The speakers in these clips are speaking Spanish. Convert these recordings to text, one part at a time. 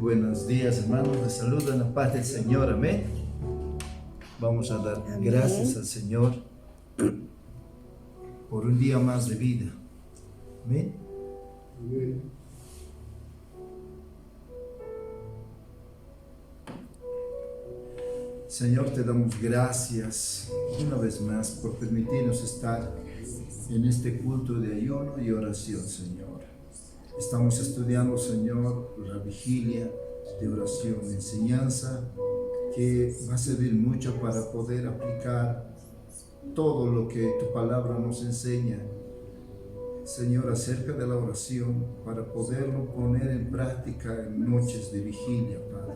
buenos días, hermanos. Les saludo en la paz del Señor. Amén. Vamos a dar gracias al Señor por un día más de vida. Amén. Señor, te damos gracias una vez más por permitirnos estar en este culto de ayuno y oración, Señor. Estamos estudiando, Señor, la vigilia de oración, enseñanza que va a servir mucho para poder aplicar todo lo que tu palabra nos enseña, Señor, acerca de la oración, para poderlo poner en práctica en noches de vigilia, Padre,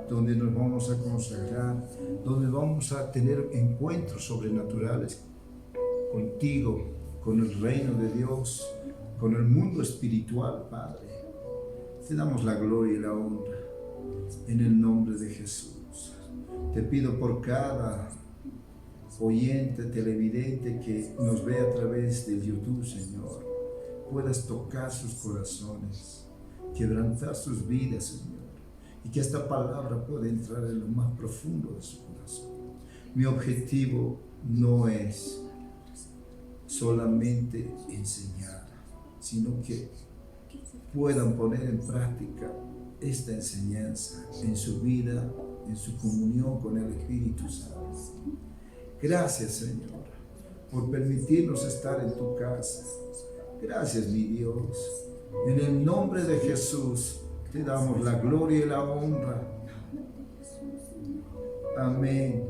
donde nos vamos a consagrar, donde vamos a tener encuentros sobrenaturales contigo, con el reino de Dios, con el mundo espiritual, Padre. Te damos la gloria y la honra en el nombre de Jesús. Te pido por cada oyente, televidente que nos ve a través del YouTube, Señor, puedas tocar sus corazones, quebrantar sus vidas, Señor, y que esta palabra pueda entrar en lo más profundo de su corazón. Mi objetivo no es solamente enseñar, sino que puedan poner en práctica esta enseñanza en su vida, en su comunión con el Espíritu Santo. Gracias, Señor, por permitirnos estar en tu casa. Gracias, mi Dios. En el nombre de Jesús te damos la gloria y la honra. Amén.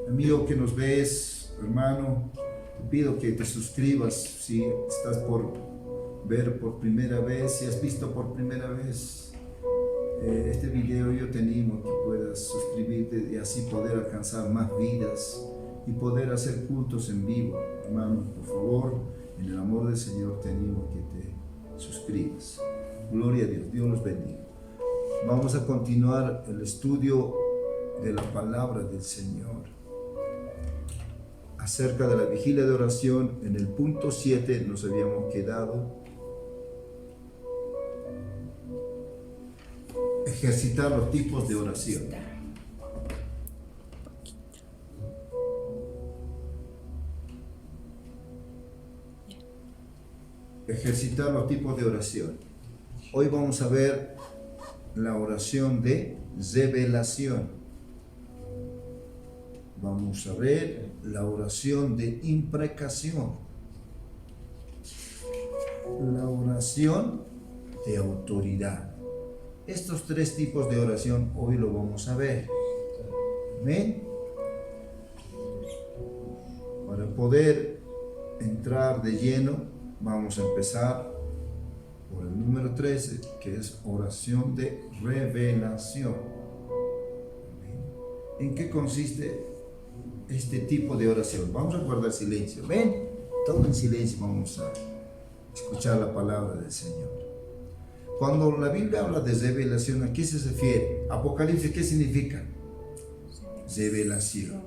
Amigo que nos ves, hermano, te pido que te suscribas si estás por ver por primera vez, si has visto por primera vez este video. Yo te animo que puedas suscribirte y así poder alcanzar más vidas y poder hacer cultos en vivo. Hermano, por favor, en el amor del Señor te animo que te suscribas. Gloria a Dios, Dios los bendiga. Vamos a continuar el estudio de la palabra del Señor acerca de la vigilia de oración. En el punto 7 nos habíamos quedado. Ejercitar los tipos de oración. Ejercitar los tipos de oración. Hoy vamos a ver la oración de revelación. Vamos a ver la oración de imprecación, la oración de autoridad. Estos tres tipos de oración hoy lo vamos a ver. Amén. Para poder entrar de lleno, vamos a empezar por el número 13, que es oración de revelación. Amén. ¿En qué consiste este tipo de oración? Vamos a guardar silencio. Ven, todo en silencio, vamos a escuchar la palabra del Señor. Cuando la Biblia habla de revelación, ¿a qué se refiere? Apocalipsis, ¿qué significa? Revelación.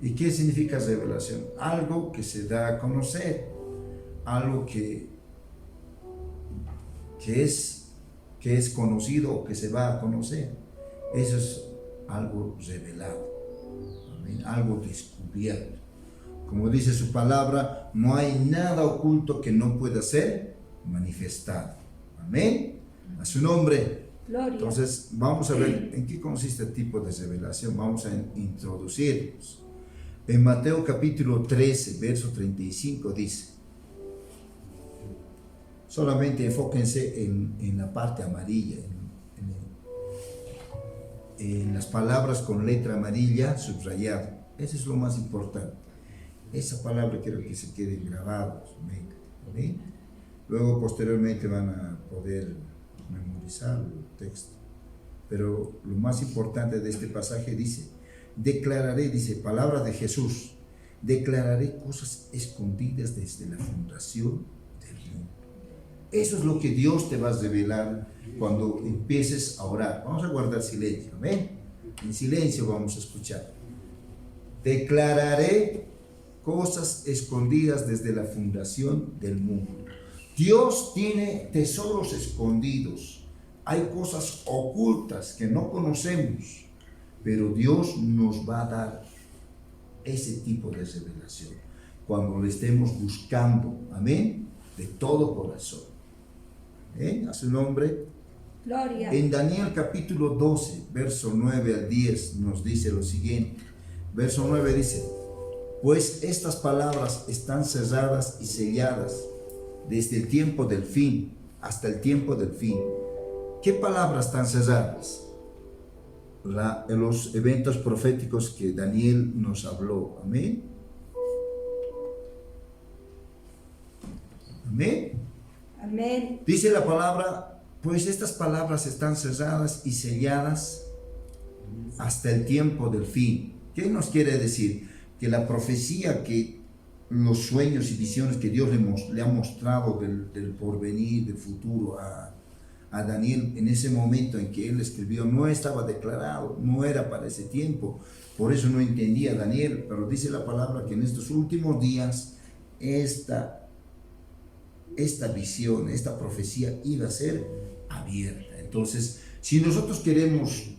¿Y qué significa revelación? Algo que se da a conocer, algo que es conocido o que se va a conocer. Eso es algo revelado. Amén. Algo descubierto. Como dice su palabra, no hay nada oculto que no pueda ser manifestado. Amén. A su nombre. Gloria. Entonces vamos a ver en qué consiste el tipo de revelación. Vamos a introducirnos. En Mateo capítulo 13, verso 35 dice, solamente enfóquense en la parte amarilla, en las palabras con letra amarilla subrayada. Eso es lo más importante. Esa palabra quiero que se quede grabada. ¿Amén? Luego posteriormente van a poder memorizar el texto. Pero lo más importante de este pasaje dice, declararé, dice, palabra de Jesús, declararé cosas escondidas desde la fundación del mundo. Eso es lo que Dios te va a revelar cuando empieces a orar. Vamos a guardar silencio, ¿amén? En silencio vamos a escuchar. Declararé cosas escondidas desde la fundación del mundo. Dios tiene tesoros escondidos. Hay cosas ocultas que no conocemos, pero Dios nos va a dar ese tipo de revelación cuando lo estemos buscando, amén, de todo corazón. A su nombre. Gloria. En Daniel capítulo 12, verso 9 al 10 nos dice lo siguiente. Verso 9 dice: pues estas palabras están cerradas y selladas desde el tiempo del fin hasta el tiempo del fin. ¿Qué palabras están cerradas? Los eventos proféticos que Daniel nos habló. Amén. Amén. Amén. Dice la palabra, pues estas palabras están cerradas y selladas hasta el tiempo del fin. ¿Qué nos quiere decir? Que la profecía, que los sueños y visiones que Dios le ha mostrado del porvenir, del futuro a Daniel en ese momento en que él escribió, no estaba declarado, no era para ese tiempo. Por eso no entendía Daniel, pero dice la palabra que en estos últimos días esta visión, esta profecía iba a ser abierta. Entonces, si nosotros queremos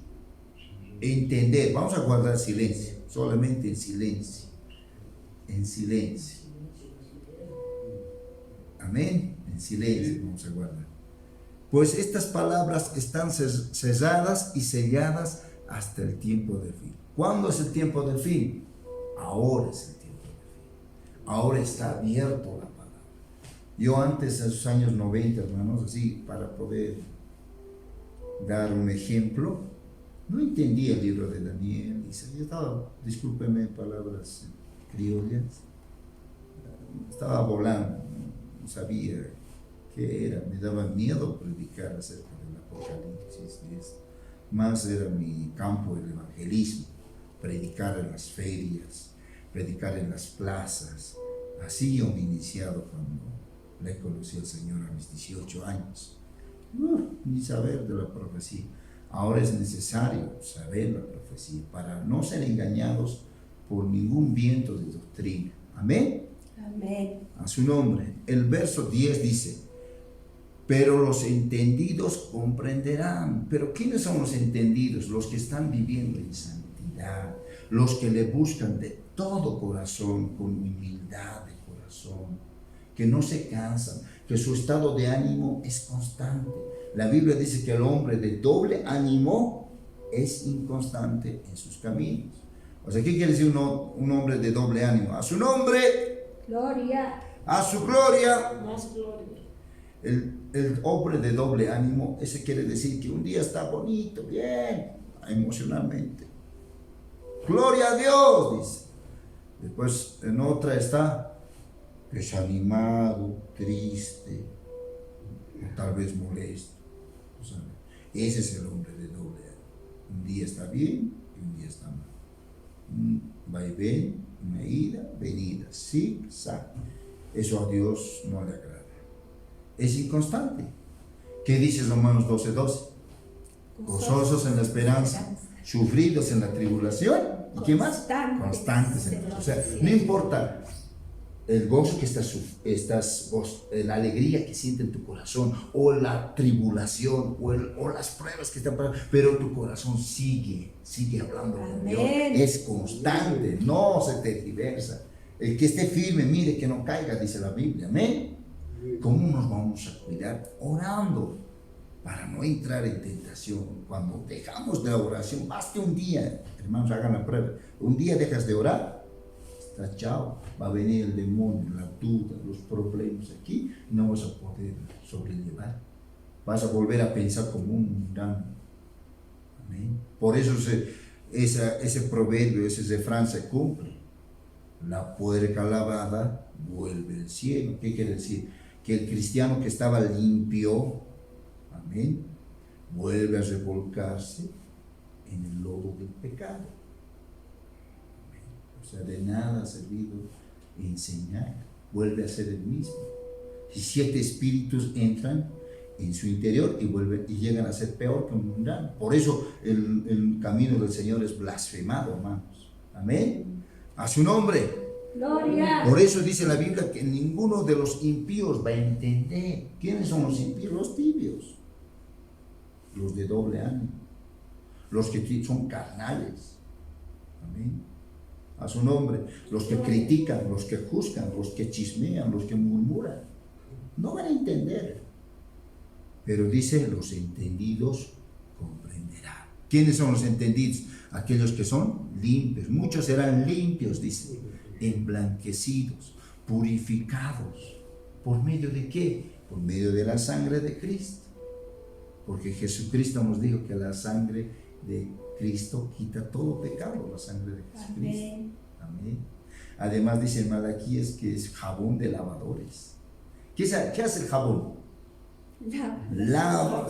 entender, vamos a guardar silencio, solamente en silencio, en silencio. Amén, en silencio vamos a guardar. Pues estas palabras están cerradas y selladas hasta el tiempo del fin. ¿Cuándo es el tiempo del fin? Ahora es el tiempo del fin. Ahora está abierto la palabra. Yo antes, en los años 90, hermanos, así, para poder dar un ejemplo, no entendía el libro de Daniel. Yo estaba, discúlpenme palabras criollas, estaba volando, no sabía qué era, me daba miedo predicar acerca del Apocalipsis. Más era mi campo el evangelismo, predicar en las ferias, predicar en las plazas. Así yo me he iniciado cuando le conocí al Señor a mis 18 años. Ni saber de la profecía. Ahora es necesario saber la profecía para no ser engañados por ningún viento de doctrina. Amén. Amén. A su nombre. El verso 10 dice: pero los entendidos comprenderán. Pero ¿quiénes son los entendidos? Los que están viviendo en santidad, los que le buscan de todo corazón, con humildad de corazón, que no se cansan, que su estado de ánimo es constante. La Biblia dice que el hombre de doble ánimo es inconstante en sus caminos. O sea, ¿qué quiere decir un hombre de doble ánimo? A su nombre, gloria, a su gloria, más gloria. El hombre de doble ánimo, ese quiere decir que un día está bonito, bien, emocionalmente. Gloria a Dios, dice. Después en otra está desanimado, triste, o tal vez molesto. O sea, ese es el hombre de doble ánimo. Un día está bien y un día está mal. Un vaivén, una ida, venida, zig-zag. Eso a Dios no le agrada. Es inconstante. ¿Qué dice Romanos 12:12? Gozosos en la esperanza, sufridos en la tribulación. ¿Y qué más? Constantes en la. O sea, no importa el gozo que la alegría que siente en tu corazón, o la tribulación, o las pruebas que están pasando, pero tu corazón sigue hablando con Dios. Es constante, no se tergiversa. El que esté firme, mire que no caiga, dice la Biblia. Amén. ¿Cómo nos vamos a cuidar? Orando para no entrar en tentación. Cuando dejamos de oración, basta un día, hermanos, hagan la prueba. Un día dejas de orar, está chao, va a venir el demonio, la duda, los problemas aquí, y no vas a poder sobrellevar. Vas a volver a pensar como un mundano. Amén. Por eso ese proverbio, ese refrán se cumple. La puerca lavada vuelve al cielo. ¿Qué quiere decir? Que el cristiano que estaba limpio, amén, vuelve a revolcarse en el lodo del pecado. Amén. O sea, de nada ha servido enseñar, vuelve a ser el mismo. Y 7 espíritus entran en su interior y llegan a ser peor que un mundano. Por eso el camino del Señor es blasfemado, hermanos. Amén. A su nombre. Gloria. Por eso dice la Biblia que ninguno de los impíos va a entender. ¿Quiénes son los impíos? Los tibios, los de doble ánimo, los que son carnales. Amén. A su nombre. Los que critican, los que juzgan, los que chismean, los que murmuran. No van a entender. Pero dice, los entendidos comprenderán. ¿Quiénes son los entendidos? Aquellos que son limpios. Muchos serán limpios, dice, emblanquecidos, purificados. ¿Por medio de qué? Por medio de la sangre de Cristo. Porque Jesucristo nos dijo que la sangre de Cristo quita todo pecado, la sangre de Jesucristo. Amén. Amén. Además dice en Malaquías que es jabón de lavadores. ¿Qué hace el jabón? Lava.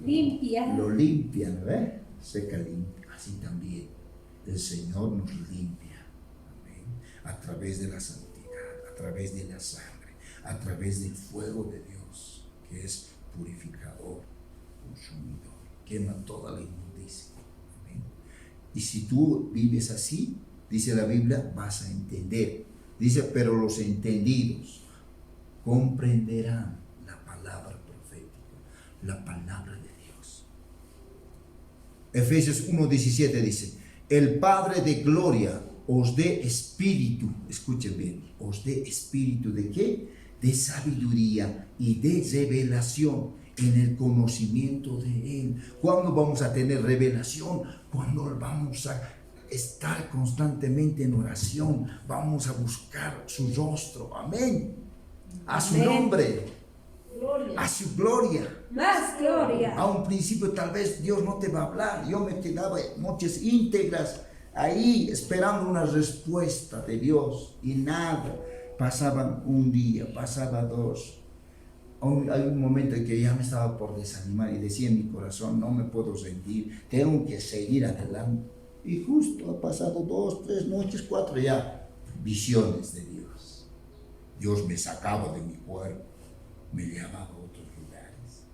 Limpia. Lo limpia, ¿no ves? Seca limpia. Así también el Señor nos limpia. Amén. A través de la santidad, a través de la sangre, a través del fuego de Dios, que es purificador, consumidor, quema toda la inmundicia. Amén. Y si tú vives así, dice la Biblia, vas a entender. Dice, pero los entendidos comprenderán la palabra profética, la palabra de Dios. Efesios 1:17 dice, el Padre de gloria os dé espíritu, escuchen bien, os dé espíritu de ¿qué? De sabiduría y de revelación en el conocimiento de Él. ¿Cuándo vamos a tener revelación? Cuando vamos a estar constantemente en oración, vamos a buscar su rostro. Amén. A su nombre, a su gloria. Más gloria. A un principio tal vez Dios no te va a hablar. Yo me quedaba noches íntegras ahí esperando una respuesta de Dios y nada. Pasaban un día, pasaba dos. Hay un momento en que ya me estaba por desanimar y decía en mi corazón, no me puedo rendir, tengo que seguir adelante. Y justo ha pasado 2, 3 noches, 4 ya, visiones de Dios. Dios me sacaba de mi cuerpo, me llevaba a otros lugares.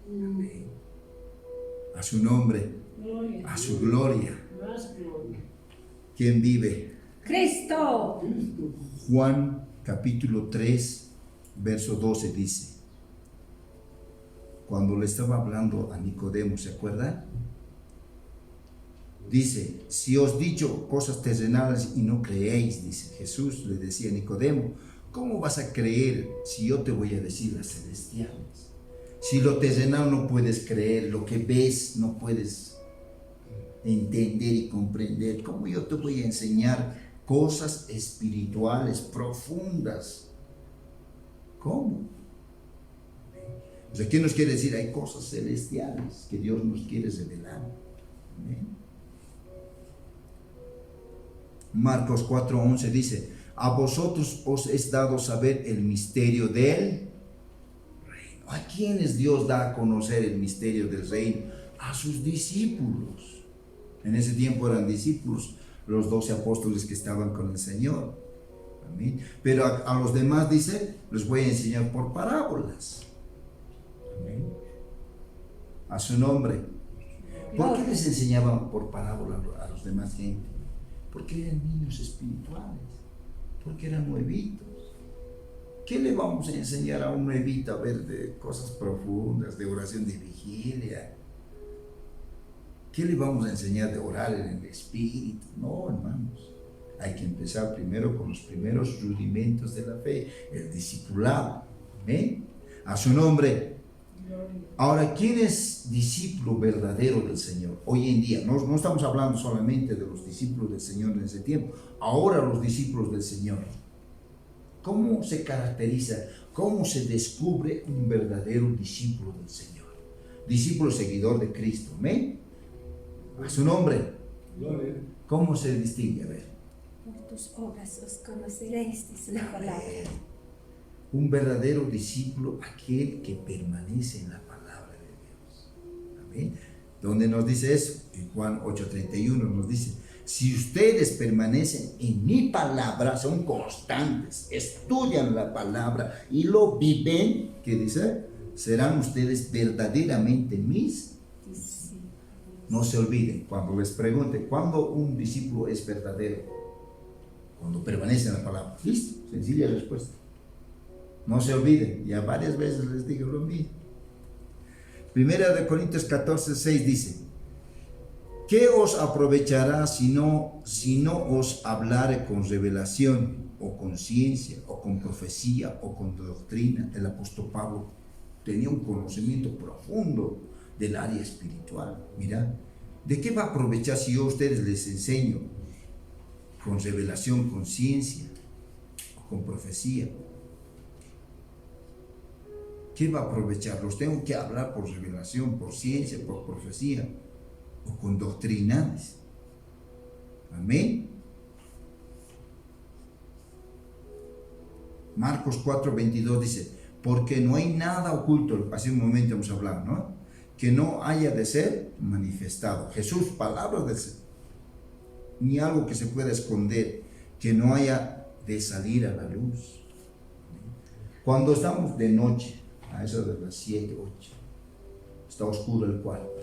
Amén. A su nombre, a su gloria. ¿Quién vive? Cristo. Juan capítulo 3, verso 12 dice, cuando le estaba hablando a Nicodemo, ¿se acuerdan? Dice, si os dicho cosas terrenales y no creéis, dice Jesús, le decía a Nicodemo, ¿cómo vas a creer si yo te voy a decir las celestiales? Si lo terrenal no puedes creer, lo que ves no puedes entender y comprender, ¿cómo yo te voy a enseñar cosas espirituales profundas? ¿Cómo? O sea, ¿qué nos quiere decir? Hay cosas celestiales que Dios nos quiere revelar. Amén. Marcos 4:11 dice, a vosotros os es dado saber el misterio del reino. ¿A quiénes Dios da a conocer el misterio del reino? A sus discípulos. En ese tiempo eran discípulos los 12 apóstoles que estaban con el Señor. Amén. Pero a los demás dice, les voy a enseñar por parábolas. Amén. A su nombre. ¿Por qué les enseñaban por parábolas a los demás gente? Porque eran niños espirituales, porque eran nuevitos. ¿Qué le vamos a enseñar a un nuevito a ver de cosas profundas, de oración de vigilia? ¿Qué le vamos a enseñar de orar en el Espíritu? No, hermanos. Hay que empezar primero con los primeros rudimentos de la fe, el discipulado. ¿Amén? A su nombre. Ahora, ¿quién es discípulo verdadero del Señor? Hoy en día, no estamos hablando solamente de los discípulos del Señor en ese tiempo. Ahora los discípulos del Señor. ¿Cómo se caracteriza? ¿Cómo se descubre un verdadero discípulo del Señor? Discípulo seguidor de Cristo. ¿Amén? A su nombre. ¿Cómo se distingue? A ver. Por tus obras os conoceréis, dice la palabra. Un verdadero discípulo, aquel que permanece en la palabra de Dios. Amén. ¿Dónde nos dice eso? En Juan 8:31 nos dice, si ustedes permanecen en mi palabra, son constantes, estudian la palabra y lo viven, ¿qué dice? Serán ustedes verdaderamente mis discípulos. No se olviden, cuando les pregunten, ¿cuándo un discípulo es verdadero? Cuando permanece en la palabra. Listo, sencilla respuesta. No se olviden, ya varias veces les digo lo mismo. Primera de Corintios 14:6 dice: ¿qué os aprovechará si no os hablare con revelación, o con ciencia, o con profecía, o con doctrina? El apóstol Pablo tenía un conocimiento profundo del área espiritual. Mira, ¿de qué va a aprovechar si yo a ustedes les enseño con revelación, con ciencia, o con profecía? ¿Qué va a aprovechar? Los tengo que hablar por revelación, por ciencia, por profecía, o con doctrinas. Amén. Marcos 4:22 dice: porque no hay nada oculto, hace un momento hemos hablado, ¿no?, que no haya de ser manifestado. Jesús, palabras del Señor. Ni algo que se pueda esconder, que no haya de salir a la luz. Cuando estamos de noche, a eso de las 7, 8, está oscuro el cuarto,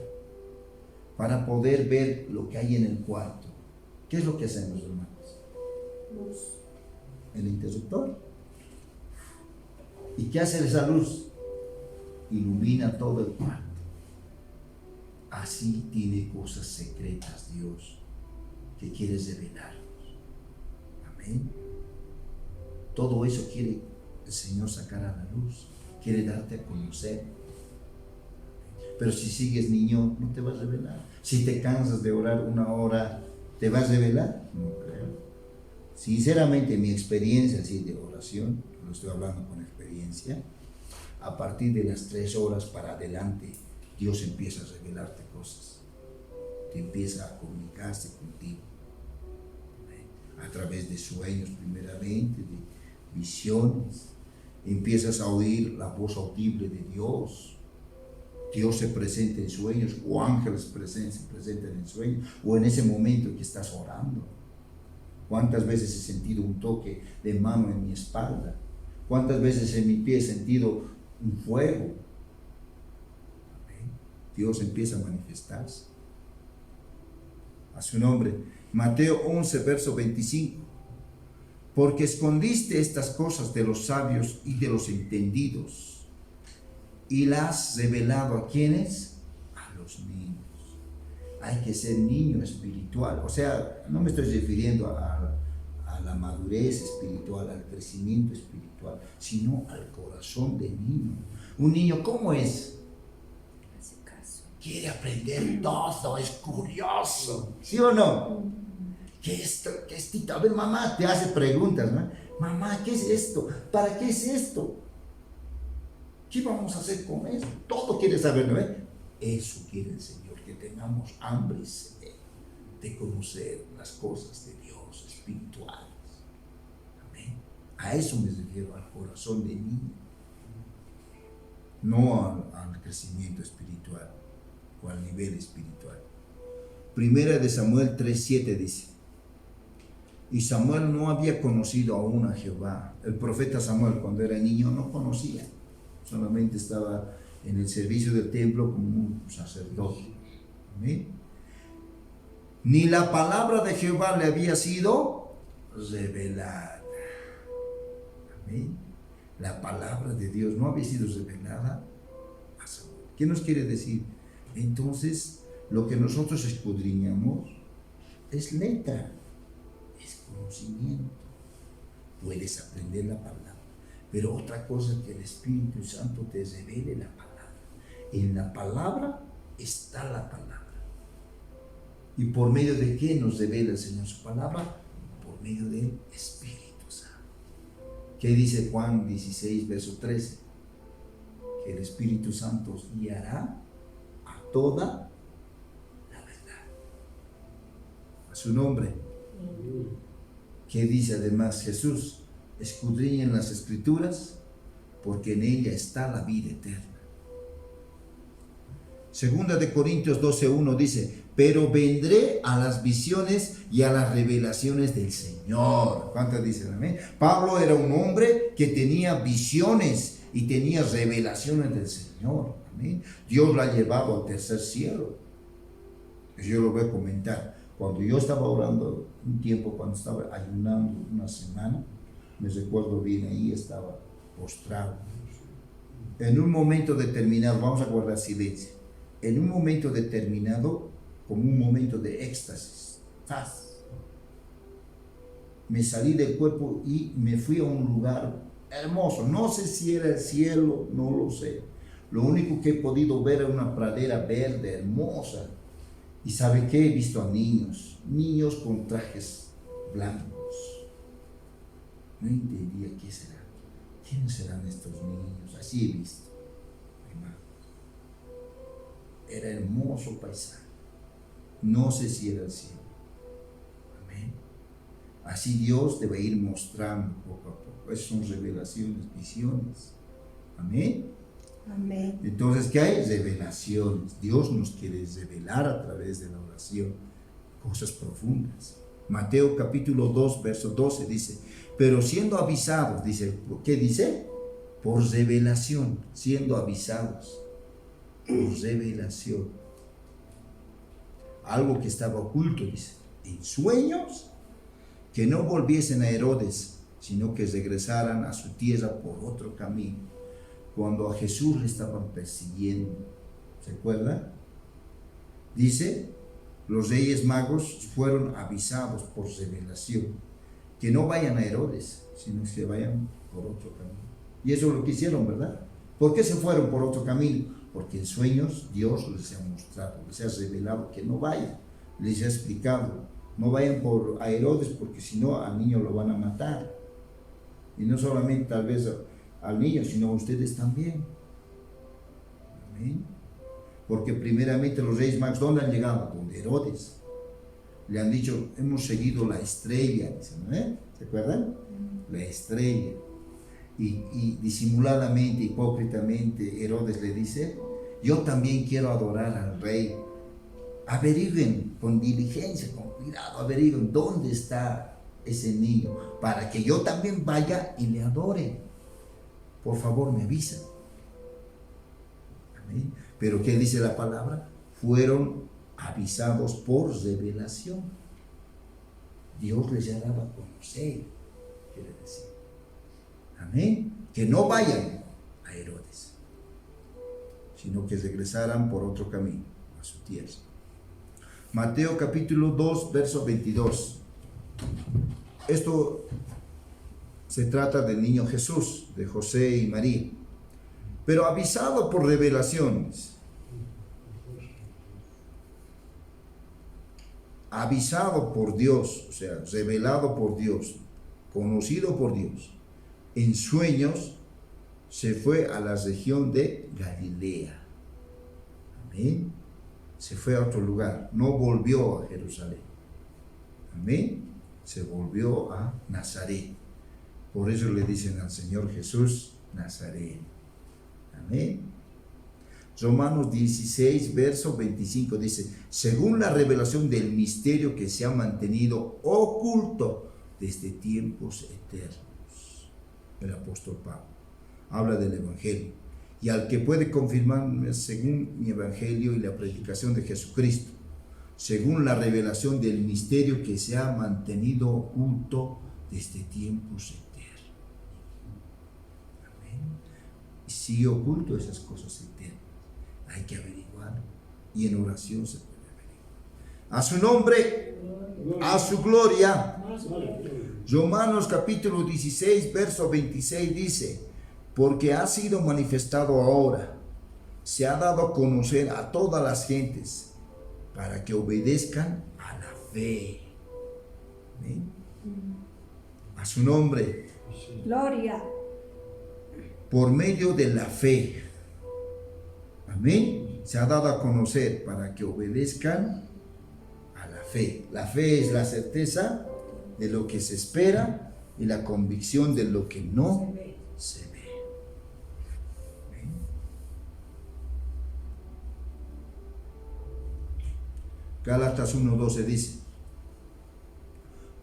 para poder ver lo que hay en el cuarto, ¿qué es lo que hacemos, hermanos? Luz. El interruptor. ¿Y qué hace esa luz? Ilumina todo el cuarto. Así tiene cosas secretas Dios que quiere revelarnos. Amén. Todo eso quiere el Señor sacar a la luz, quiere darte a conocer. Pero si sigues niño, no te vas a revelar. Si te cansas de orar 1 hora, ¿te vas a revelar? No creo. Sinceramente, mi experiencia así de oración, lo estoy hablando con experiencia, a partir de las 3 horas para adelante, Dios empieza a revelarte cosas. Te empieza a comunicarse contigo. A través de sueños primeramente, de visiones. Empiezas a oír la voz audible de Dios. Dios se presenta en sueños, o ángeles se presentan en sueños, o en ese momento que estás orando. ¿Cuántas veces he sentido un toque de mano en mi espalda? ¿Cuántas veces en mi pie he sentido un fuego? Amén. Dios empieza a manifestarse. A su nombre. Mateo 11, verso 25. Porque escondiste estas cosas de los sabios y de los entendidos, y las has revelado ¿a quiénes? A los niños. Hay que ser niño espiritual. O sea, no me estoy refiriendo a la madurez espiritual, al crecimiento espiritual, sino al corazón del niño. Un niño, ¿cómo es? Hace caso. Quiere aprender todo, es curioso. ¿Sí o no? ¿Qué es esto? ¿Qué es esto? A ver, mamá te hace preguntas, ¿no? Mamá, ¿qué es esto? ¿Para qué es esto? ¿Qué vamos a hacer con eso? Todo quiere saber, ¿no? Eso quiere el Señor, que tengamos hambre y sed de conocer las cosas de Dios espirituales. Amén. A eso me refiero, al corazón de niño, no al crecimiento espiritual o al nivel espiritual. Primera de Samuel 3:7 dice: y Samuel no había conocido aún a Jehová. El profeta Samuel, cuando era niño, no conocía, solamente estaba en el servicio del templo como un sacerdote. ¿Amén? Ni la palabra de Jehová le había sido revelada. Amén. La palabra de Dios no había sido revelada a Samuel. ¿Qué nos quiere decir? Entonces, lo que nosotros escudriñamos es letra, es conocimiento. Puedes aprender la palabra, pero otra cosa es que el Espíritu Santo te revele la palabra. En la palabra está la palabra. ¿Y por medio de qué nos revela el Señor su palabra? Por medio del Espíritu Santo. ¿Qué dice Juan 16, verso 13? Que el Espíritu Santo os guiará a toda la verdad. A su nombre. ¿Qué dice además Jesús? Escudriñen las Escrituras, porque en ella está la vida eterna. Segunda de Corintios 12:1 dice: pero vendré a las visiones y a las revelaciones del Señor. ¿Cuántas dicen amén? Pablo era un hombre que tenía visiones y tenía revelaciones del Señor. Amén. Dios lo ha llevado al tercer cielo. Yo lo voy a comentar. Cuando yo estaba orando un tiempo, cuando estaba ayunando una semana, me recuerdo bien, ahí estaba postrado. En un momento determinado, vamos a guardar silencio, en un momento determinado, como un momento de éxtasis, paz, me salí del cuerpo y me fui a un lugar hermoso. No sé si era el cielo, no lo sé. Lo único que he podido ver es una pradera verde, hermosa. ¿Y sabe qué? He visto a niños con trajes blancos. No entendía qué será. ¿Quiénes serán estos niños? Así he visto, hermano. Era hermoso paisaje. No sé si era el cielo. Amén. Así Dios debe ir mostrando poco a poco. Esas son revelaciones, visiones. Amén. Amén. Entonces, ¿qué hay? Revelaciones. Dios nos quiere revelar a través de la oración cosas profundas. Mateo capítulo 2, verso 12 dice, pero siendo avisados, dice, ¿qué dice? Por revelación, siendo avisados, por revelación. Algo que estaba oculto, dice, en sueños, que no volviesen a Herodes, sino que regresaran a su tierra por otro camino. Cuando a Jesús le estaban persiguiendo, ¿se acuerdan? Dice, los reyes magos fueron avisados por revelación, que no vayan a Herodes, sino que vayan por otro camino. Y eso es lo que hicieron, ¿verdad? ¿Por qué se fueron por otro camino? Porque en sueños Dios les ha mostrado, les ha revelado que no vayan, les ha explicado, no vayan a Herodes porque si no al niño lo van a matar. Y no solamente tal vez al niño, sino a ustedes también. Amén. Porque primeramente los reyes magos, ¿dónde han llegado? Donde Herodes. Le han dicho, hemos seguido la estrella, dicen, ¿no? ¿Se acuerdan? La estrella. Y disimuladamente, hipócritamente, Herodes le dice, yo también quiero adorar al rey. Averigüen con diligencia, con cuidado, averigüen dónde está ese niño, para que yo también vaya y le adore. Por favor, me avisa. Amén. Pero ¿qué dice la palabra? Fueron avisados por revelación. Dios les ha dado a conocer, quiere decir. Amén. Que no vayan a Herodes, sino que regresaran por otro camino a su tierra. Mateo capítulo 2, verso 22. Esto se trata del niño Jesús, de José y María. Pero avisado por revelaciones. Avisado por Dios, o sea, revelado por Dios, conocido por Dios. En sueños se fue a la región de Galilea. Amén. Se fue a otro lugar, no volvió a Jerusalén. Amén. Se volvió a Nazaret. Por eso le dicen al Señor Jesús Nazareno. Amén. Romanos 16, verso 25 dice, según la revelación del misterio que se ha mantenido oculto desde tiempos eternos. El apóstol Pablo habla del Evangelio. Y al que puede confirmarme según mi Evangelio y la predicación de Jesucristo, según la revelación del misterio que se ha mantenido oculto desde tiempos eternos. Y sigue oculto esas cosas eternas. Hay que averiguar. Y en oración se puede averiguar. A su nombre, a su gloria. Romanos capítulo 16, verso 26 dice, porque ha sido manifestado ahora, se ha dado a conocer a todas las gentes, para que obedezcan a la fe. ¿Amén? A su nombre. Gloria. Por medio de la fe. Amén. Se ha dado a conocer para que obedezcan a la fe. La fe es la certeza de lo que se espera y la convicción de lo que no se ve. Amén. Gálatas 1:12 dice,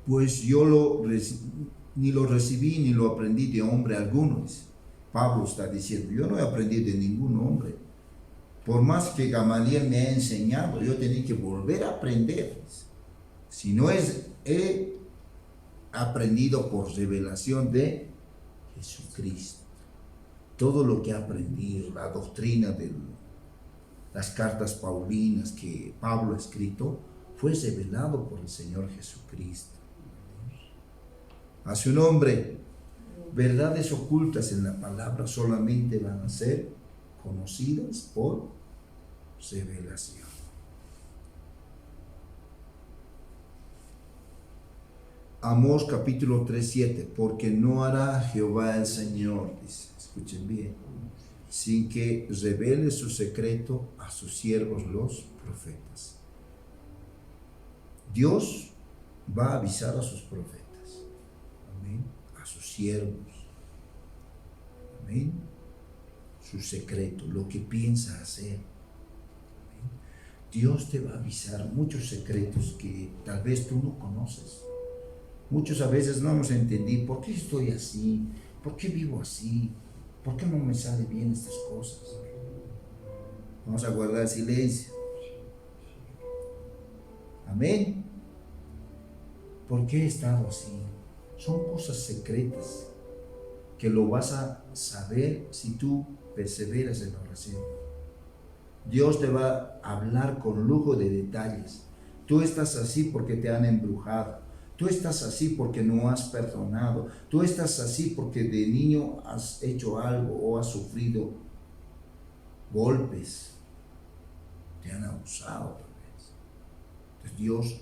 pues yo ni lo recibí ni lo aprendí de hombre alguno. Pablo está diciendo, yo no he aprendido de ningún hombre. Por más que Gamaliel me ha enseñado, yo tenía que volver a aprender. sino he aprendido por revelación de Jesucristo. Todo lo que he aprendido, la doctrina de las cartas paulinas que Pablo ha escrito, fue revelado por el Señor Jesucristo. A su nombre, verdades ocultas en la palabra solamente van a ser conocidas por revelación. Amós capítulo 3:7, porque no hará Jehová el Señor, dice, escuchen bien, sin que revele su secreto a sus siervos los profetas. Dios va a avisar a sus profetas, amén, a sus siervos, amén, su secreto, lo que piensa hacer. Amén. Dios te va a avisar muchos secretos que tal vez tú no conoces. Muchos a veces no hemos entendido por qué estoy así, por qué vivo así, por qué no me salen bien estas cosas. Vamos a guardar silencio. Amén. ¿Por qué he estado así? Son cosas secretas que lo vas a saber si tú perseveras en la oración. Dios te va a hablar con lujo de detalles. Tú estás así porque te han embrujado. Tú estás así porque no has perdonado. Tú estás así porque de niño has hecho algo o has sufrido golpes. Te han abusado tal vez. Entonces Dios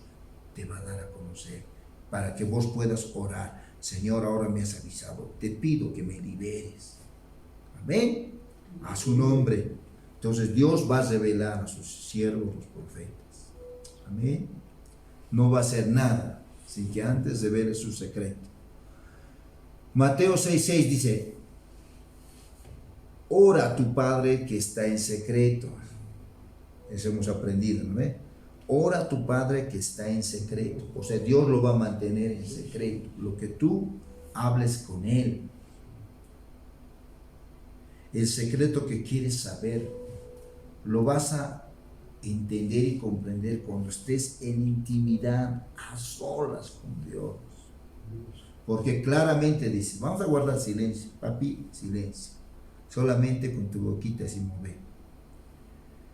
te va a dar a conocer para que vos puedas orar. Señor, ahora me has avisado. Te pido que me liberes. Amén. A su nombre. Entonces Dios va a revelar a sus siervos, los profetas. Amén. No va a hacer nada sin que antes revele su secreto. Mateo 6:6 dice, ora a tu Padre que está en secreto. Eso hemos aprendido, ¿no? Ora a tu Padre que está en secreto. O sea, Dios lo va a mantener en secreto. Lo que tú hables con Él. El secreto que quieres saber, lo vas a entender y comprender cuando estés en intimidad, a solas con Dios. Porque claramente dice, vamos a guardar silencio, papi, silencio. Solamente con tu boquita sin mover.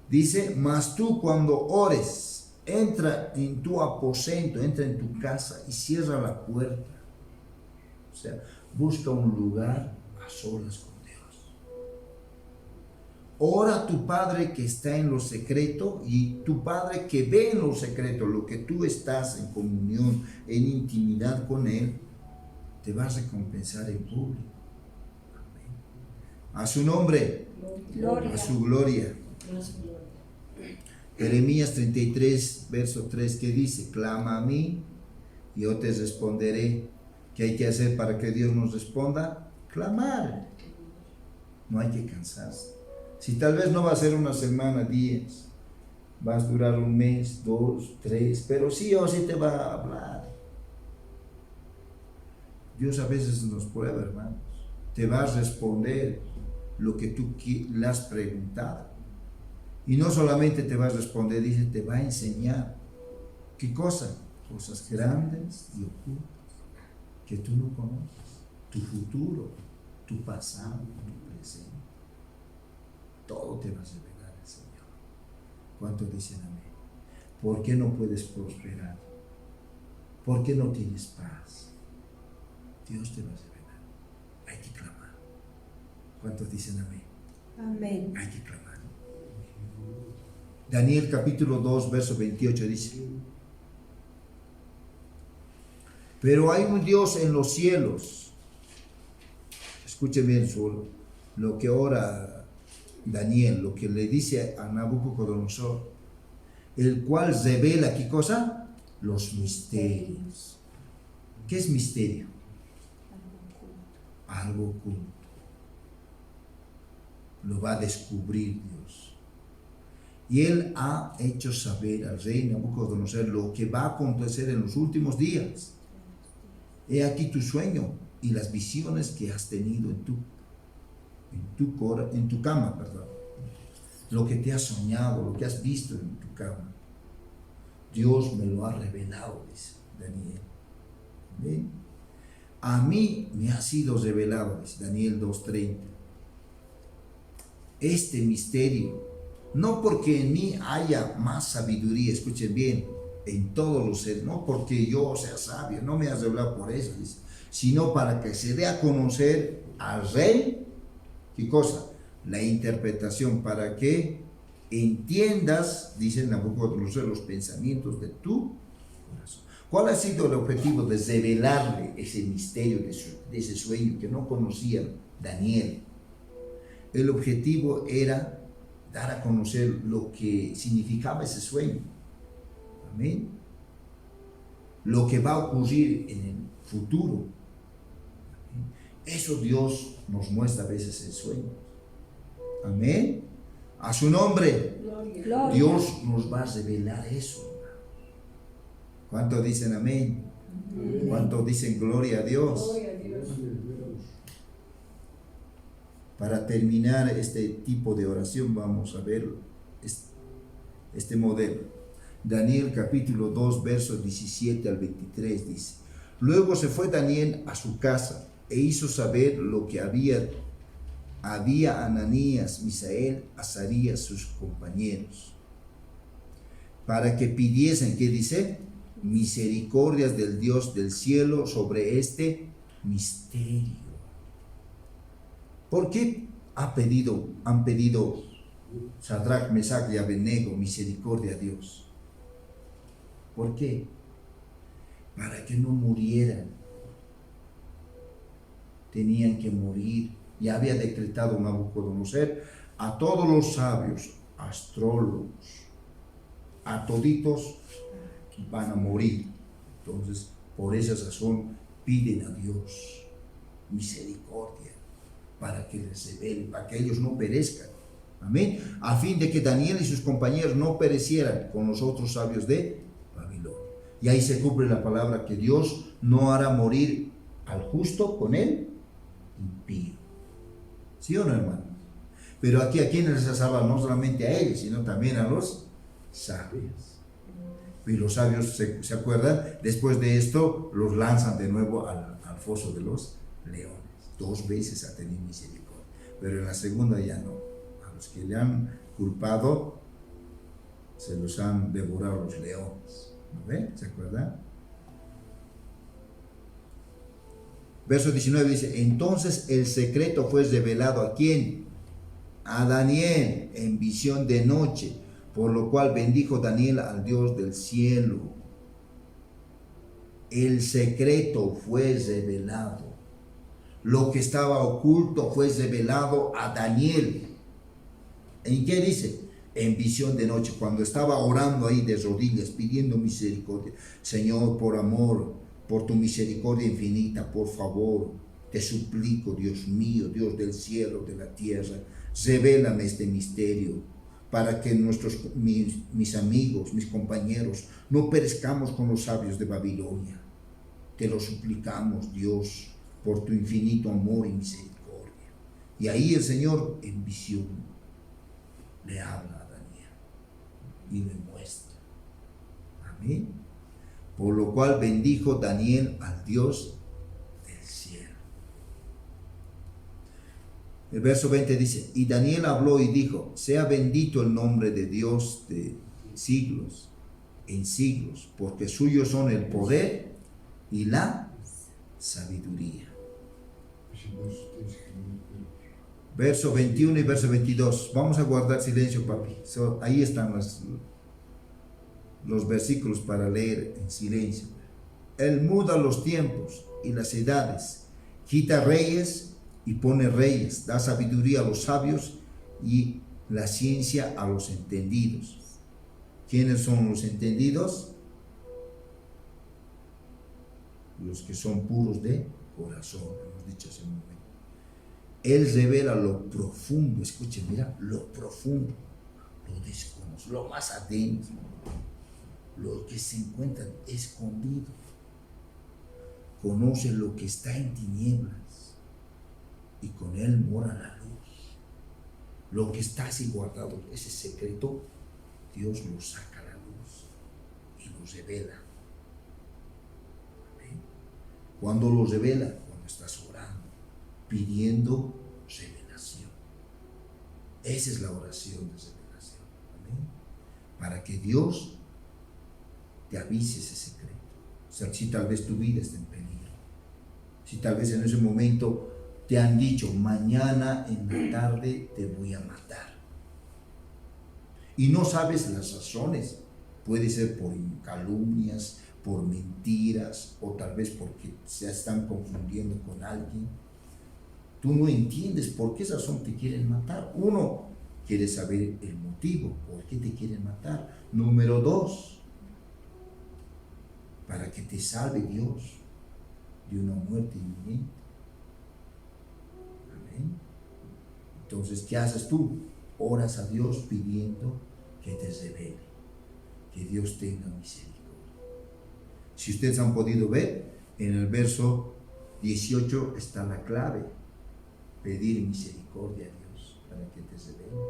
Dice, mas tú cuando ores, entra en tu aposento, entra en tu casa y cierra la puerta. O sea, busca un lugar a solas con Dios. Ora a tu Padre que está en lo secreto, y tu Padre que ve en lo secreto, lo que tú estás en comunión, en intimidad con Él, te va a recompensar en público. Amén. A su nombre, gloria. A su gloria. Jeremías 33, verso 3, que dice, clama a mí y yo te responderé. ¿Qué hay que hacer para que Dios nos responda? Clamar. No hay que cansarse. Si tal vez no va a ser una semana, 10, vas a durar un mes, 2, 3, pero sí o sí te va a hablar. Dios a veces nos prueba, hermanos. Te va a responder lo que tú le has preguntado. Y no solamente te va a responder, dice, te va a enseñar. ¿Qué cosa? Cosas grandes y ocultas que tú no conoces. Tu futuro, tu pasado, tu presente. Todo te va a revelar el Señor. ¿Cuántos dicen amén? ¿Por qué no puedes prosperar? ¿Por qué no tienes paz? Dios te va a revelar. Hay que clamar. ¿Cuántos dicen amén? Amén. Hay que clamar. Daniel capítulo 2, verso 28 dice, pero hay un Dios en los cielos. Escuchen bien lo que ora Daniel, lo que le dice a Nabucodonosor, el cual revela, ¿qué cosa? Los misterios. ¿Qué es misterio? Algo oculto. Lo va a descubrir Dios. Y él ha hecho saber al rey Nabucodonosor lo que va a acontecer en los últimos días. He aquí tu sueño y las visiones que has tenido en tu cama, lo que te has soñado, lo que has visto en tu cama. Dios me lo ha revelado, dice Daniel. ¿Amén? A mí me ha sido revelado, dice Daniel 2:30. Este misterio, no porque en mí haya más sabiduría, escuchen bien, en todos los seres, no porque yo sea sabio, no me has revelado por eso, dice, sino para que se dé a conocer al rey, ¿qué cosa? La interpretación, para que entiendas, dice Nabucodonosor, los pensamientos de tu corazón. ¿Cuál ha sido el objetivo de revelarle ese misterio de ese sueño que no conocía Daniel? El objetivo era dar a conocer lo que significaba ese sueño. Amén. Lo que va a ocurrir en el futuro. Amén. Eso Dios nos muestra a veces en sueños. Amén. A su nombre. Gloria. Dios nos va a revelar eso. ¿Cuántos dicen amén? ¿Cuántos dicen gloria a Dios? Gloria a Dios. Para terminar este tipo de oración vamos a ver este modelo. Daniel capítulo 2 versos 17 al 23 dice: Luego se fue Daniel a su casa e hizo saber lo que había Ananías, Misael, Azarías, sus compañeros, para que pidiesen, ¿qué dice? Misericordias del Dios del cielo sobre este misterio. ¿Por qué han pedido Sadrach, Mesach y Abednego misericordia a Dios? ¿Por qué? Para que no murieran. Tenían que morir. Ya había decretado Nabucodonosor a todos los sabios, astrólogos, a toditos van a morir. Entonces, por esa razón piden a Dios misericordia, para que les revele, para que ellos no perezcan. Amén. A fin de que Daniel y sus compañeros no perecieran con los otros sabios de Babilonia. Y ahí se cumple la palabra que Dios no hará morir al justo con el impío. ¿Sí o no, hermano? Pero aquí a quienes les salva, no solamente a ellos, sino también a los sabios. Y los sabios se acuerdan, después de esto los lanzan de nuevo al foso de los leones. 2 veces ha tenido misericordia, pero en la segunda ya no. A los que le han culpado se los han devorado los leones. ¿No ven? ¿Se acuerdan? Verso 19 dice: Entonces el secreto fue revelado ¿a quién? A Daniel en visión de noche, por lo cual bendijo Daniel al Dios del cielo. El secreto fue revelado. Lo que estaba oculto fue revelado a Daniel. ¿En qué dice? En visión de noche, cuando estaba orando ahí de rodillas, pidiendo misericordia. Señor, por amor, por tu misericordia infinita, por favor, te suplico, Dios mío, Dios del cielo, de la tierra, revélame este misterio, para que mis amigos, mis compañeros, no perezcamos con los sabios de Babilonia. Te lo suplicamos, Dios, por tu infinito amor y misericordia. Y ahí el Señor en visión le habla a Daniel y le muestra. Amén. Por lo cual bendijo Daniel al Dios del cielo. El verso 20 dice: Y Daniel habló y dijo: Sea bendito el nombre de Dios de siglos en siglos, porque suyos son el poder y la sabiduría. Verso 21 y verso 22. Vamos a guardar silencio, papi. Ahí están los versículos para leer en silencio. Él muda los tiempos y las edades, quita reyes y pone reyes, da sabiduría a los sabios y la ciencia a los entendidos. ¿Quiénes son los entendidos? Los que son puros de corazón, hemos dicho hace un momento. Él revela lo profundo, escuchen, mira, lo profundo, lo desconocido, lo más adentro, lo que se encuentra escondido. Conoce lo que está en tinieblas y con él mora la luz. Lo que está así guardado, ese secreto, Dios lo saca a la luz y revela. ¿Amén? Cuando lo revela, cuando estás orando, pidiendo revelación. Esa es la oración de revelación. ¿Amén? Para que Dios te avise ese secreto. O sea, si tal vez tu vida está en peligro, si tal vez en ese momento te han dicho, mañana en la tarde te voy a matar, y no sabes las razones, puede ser por calumnias, por mentiras, o tal vez porque se están confundiendo con alguien. Tú no entiendes por qué razón te quieren matar. Uno, quiere saber el motivo, por qué te quieren matar. Número dos, para que te salve Dios de una muerte inminente. Amén. Entonces, ¿qué haces tú? Oras a Dios pidiendo que te revele, que Dios tenga misericordia. Si ustedes han podido ver, en el verso 18 está la clave: pedir misericordia a Dios para que te revele.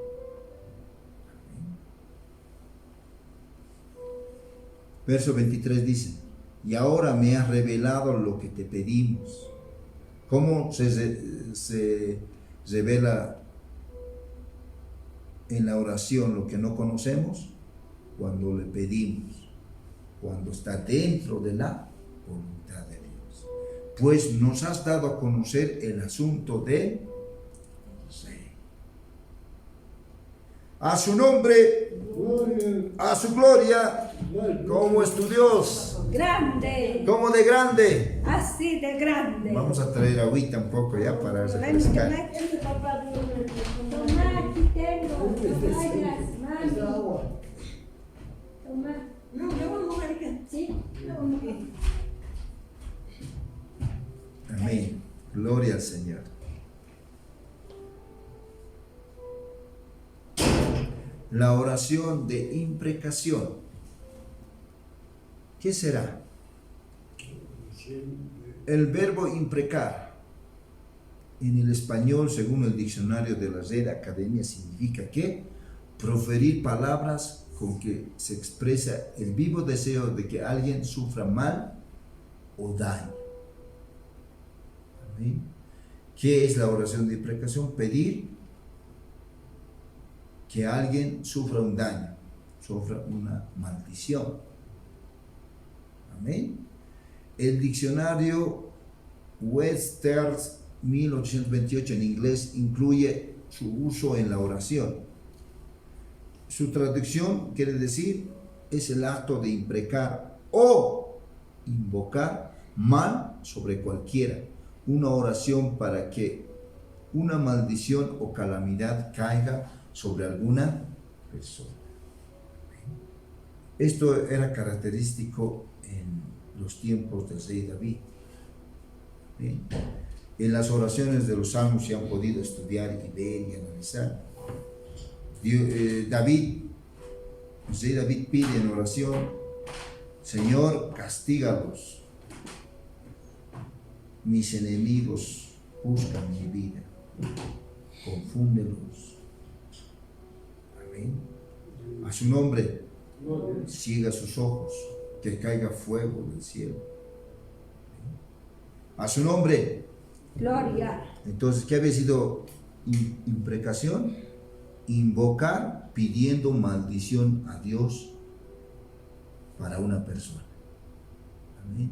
Amén. Verso 23 dice: y ahora me has revelado lo que te pedimos. ¿Cómo se revela en la oración lo que no conocemos? Cuando le pedimos, cuando está dentro de la voluntad de Dios. Pues nos has dado a conocer el asunto del Rey. A su nombre, a su gloria. ¿Cómo es tu Dios? Grande. ¿Cómo de grande? Así de grande. Vamos a traer agüita un poco ya para refrescar. Toma, aquí tengo. Vayas, mami. Toma. No, yo voy a mojar acá. Sí, yo voy a mojar. Amén. Gloria al Señor. La oración de imprecación. ¿Qué será? El verbo imprecar en el español, según el diccionario de la Real Academia, significa que proferir palabras con que se expresa el vivo deseo de que alguien sufra mal o daño. ¿Amén? ¿Qué es la oración de imprecación? Pedir que alguien sufra un daño, sufra una maldición. Amén. El diccionario Webster 1828 en inglés incluye su uso en la oración. Su traducción quiere decir: es el acto de imprecar o invocar mal sobre cualquiera, una oración para que una maldición o calamidad caiga sobre alguna persona. Esto era característico en los tiempos del rey David. En las oraciones de los salmos se han podido estudiar y ver y analizar. El rey David pide en oración: Señor, castígalos, mis enemigos buscan mi vida, confúndelos. Amén. A su nombre, ciega sus ojos, que caiga fuego del cielo. A su nombre, gloria. Entonces, ¿qué había sido imprecación? Invocar pidiendo maldición a Dios para una persona. Amén.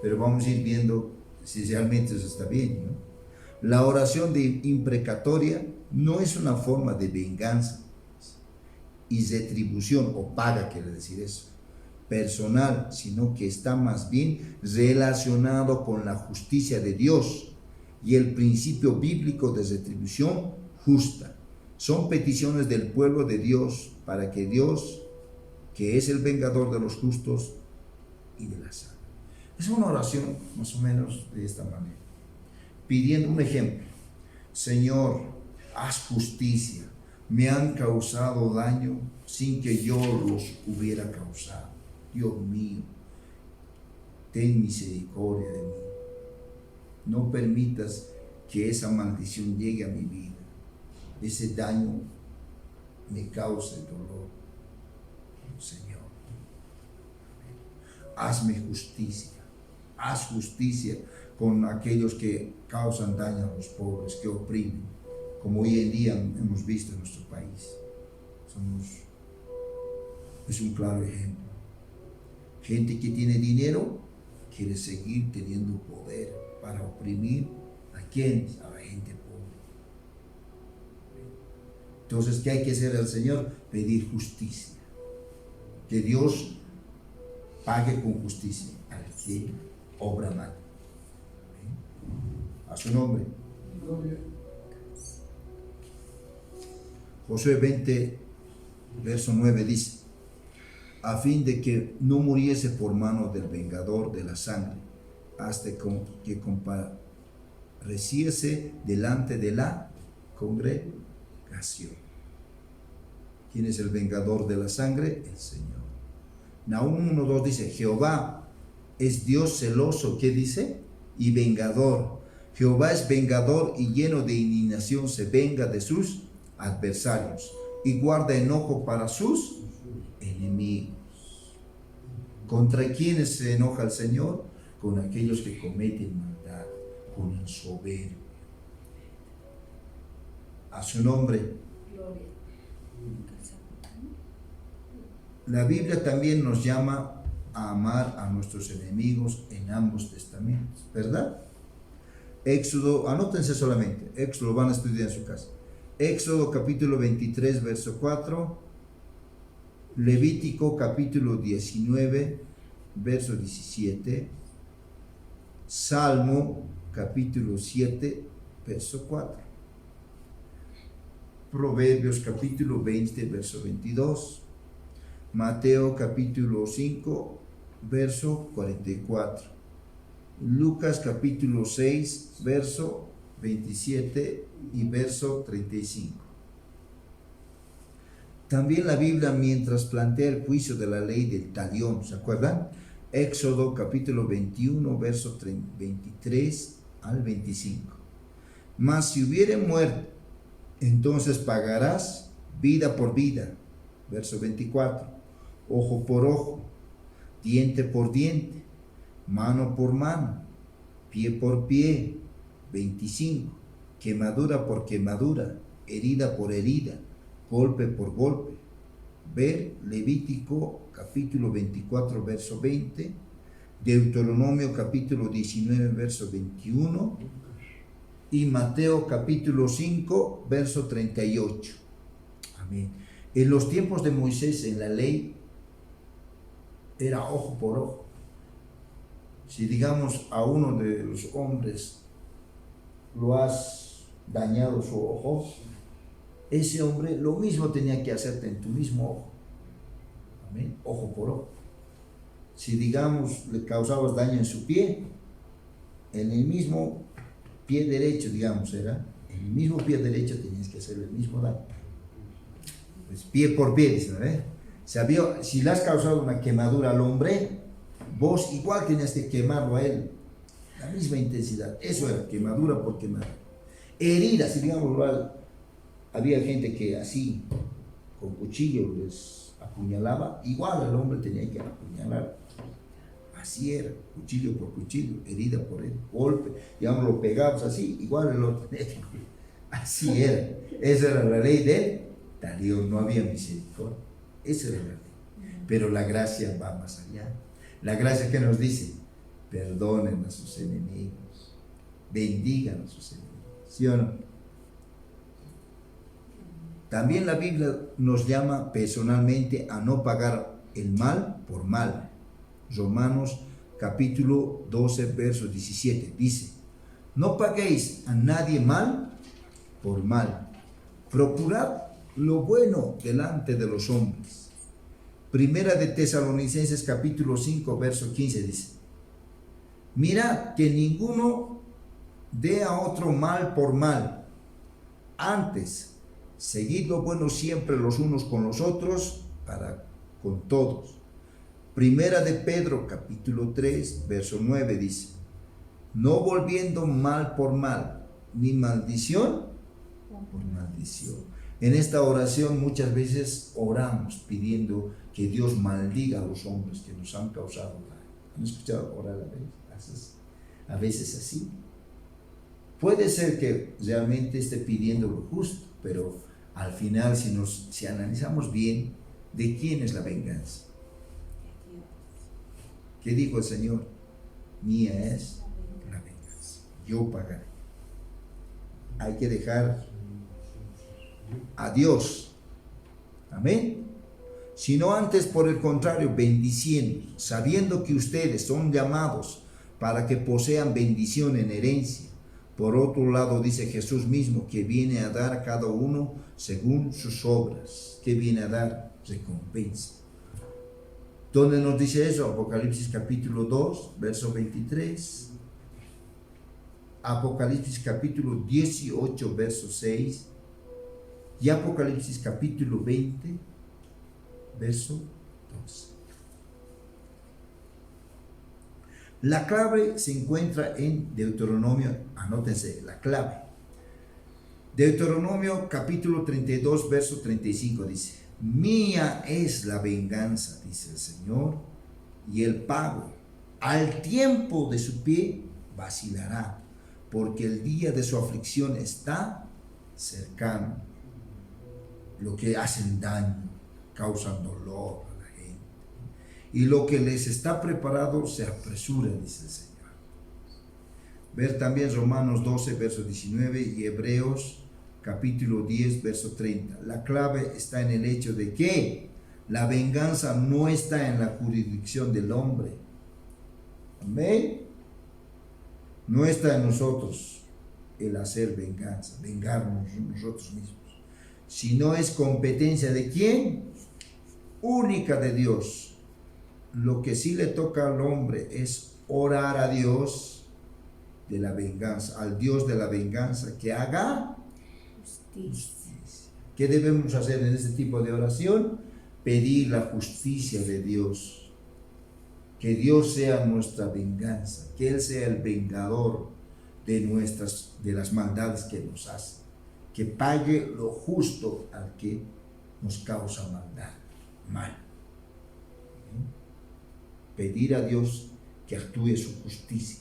Pero vamos a ir viendo si realmente eso está bien, ¿no? La oración de imprecatoria no es una forma de venganza y retribución o paga, quiere decir eso, personal, sino que está más bien relacionado con la justicia de Dios y el principio bíblico de retribución justa. Son peticiones del pueblo de Dios para que Dios, que es el vengador de los justos y de la salva. Es una oración más o menos de esta manera, pidiendo un ejemplo: Señor, haz justicia, me han causado daño sin que yo los hubiera causado. Dios mío, ten misericordia de mí. No permitas que esa maldición llegue a mi vida, ese daño me cause dolor, Señor. hazme justicia. Haz justicia con aquellos que causan daño a los pobres, que oprimen, como hoy en día hemos visto en nuestro país. Es un claro ejemplo. Gente que tiene dinero quiere seguir teniendo poder para oprimir a quienes, a la gente pobre. Entonces, ¿qué hay que hacer al Señor? Pedir justicia. Que Dios pague con justicia al que obra mal. A su nombre. Josué 20, verso 9 dice: a fin de que no muriese por mano del vengador de la sangre, hasta que compareciese delante de la congregación. ¿Quién es el vengador de la sangre? El Señor. Nahum 1:2 dice: Jehová es Dios celoso, ¿qué dice? Y vengador. Jehová es vengador y lleno de indignación, se venga de sus adversarios y guarda enojo para sus enemigos. ¿Contra quiénes se enoja el Señor? Con aquellos que cometen maldad, con el soberbio. A su nombre. Gloria. La Biblia también nos llama a amar a nuestros enemigos en ambos testamentos, ¿verdad? Éxodo, anótense solamente, Éxodo, van a estudiar en su casa. Éxodo capítulo 23, verso 4, Levítico capítulo 19, verso 17, Salmo capítulo 7, verso 4, Proverbios capítulo 20, verso 22, Mateo capítulo 5, verso 44, Lucas capítulo 6, verso 27 y verso 35. También la Biblia, mientras plantea el juicio de la ley del talión, ¿se acuerdan? Éxodo capítulo 21, verso 23 al 25. Mas si hubiere muerto, entonces pagarás vida por vida. Verso 24. Ojo por ojo, diente por diente, mano por mano, pie por pie. 25. Quemadura por quemadura, herida por herida, golpe por golpe. Ver Levítico capítulo 24, verso 20, Deuteronomio capítulo 19, verso 21 y Mateo capítulo 5, verso 38. Amén. En los tiempos de Moisés, en la ley, era ojo por ojo. Si digamos a uno de los hombres lo has dañado su ojo, ese hombre lo mismo tenía que hacerte en tu mismo ojo. Amén. Ojo por ojo. Si digamos le causabas daño en su pie, en el mismo pie derecho, digamos, era, en el mismo pie derecho tenías que hacer el mismo daño. Pues pie por pie, dicen, si le has causado una quemadura al hombre, vos igual tenías que quemarlo a él. La misma intensidad. Eso era quemadura por quemadura. Herida, si digamos, había gente que así, con cuchillo les apuñalaba, igual el hombre tenía que apuñalar. Así era, cuchillo por cuchillo, herida por herida, golpe, digamos, lo pegabas así, igual el otro. Así era. Esa era la ley del talión, no había misericordia. Esa era la ley. Pero la gracia va más allá. La gracia que nos dice: perdonen a sus enemigos, bendigan a sus enemigos. ¿Sí o no? También la Biblia nos llama personalmente a no pagar el mal por mal. Romanos capítulo 12, verso 17 dice: no paguéis a nadie mal por mal, procurad lo bueno delante de los hombres. Primera de Tesalonicenses capítulo 5, verso 15 dice: mirad que ninguno dé a otro mal por mal, antes seguid lo bueno siempre los unos con los otros, para con todos. Primera de Pedro capítulo 3, verso 9 dice: no volviendo mal por mal, ni maldición por maldición. En esta oración muchas veces oramos pidiendo que Dios maldiga a los hombres que nos han causado daño. ¿Han escuchado orar a veces así? Puede ser que realmente esté pidiendo lo justo, pero al final, si analizamos bien, ¿de quién es la venganza? ¿Qué dijo el Señor? Mía es la venganza, yo pagaré. Hay que dejar a Dios, amén, sino antes, por el contrario, bendiciendo, sabiendo que ustedes son llamados para que posean bendición en herencia. Por otro lado, dice Jesús mismo que viene a dar a cada uno según sus obras. ¿Qué viene a dar? Recompensa. ¿Dónde nos dice eso? Apocalipsis capítulo 2, verso 23. Apocalipsis capítulo 18, verso 6. Y Apocalipsis capítulo 20, verso 12. La clave se encuentra en Deuteronomio, anótense la clave. Deuteronomio capítulo 32, verso 35 dice: mía es la venganza, dice el Señor, y el pago. Al tiempo de su pie vacilará, porque el día de su aflicción está cercano. Lo que hacen daño, causan dolor a la gente. Y lo que les está preparado se apresura, dice el Señor. Ver también Romanos 12, verso 19 y Hebreos capítulo 10, verso 30. La clave está en el hecho de que la venganza no está en la jurisdicción del hombre. Amén. No está en nosotros el hacer venganza, vengarnos nosotros mismos. Sino es competencia ¿de quién? Única de Dios. Lo que sí le toca al hombre es orar a Dios de la venganza, al Dios de la venganza, que haga justicia. ¿Qué debemos hacer en este tipo de oración? Pedir la justicia de Dios. Que Dios sea nuestra venganza, que Él sea el vengador de las maldades que nos hace, que pague lo justo al que nos causa mal. Pedir a Dios que actúe su justicia.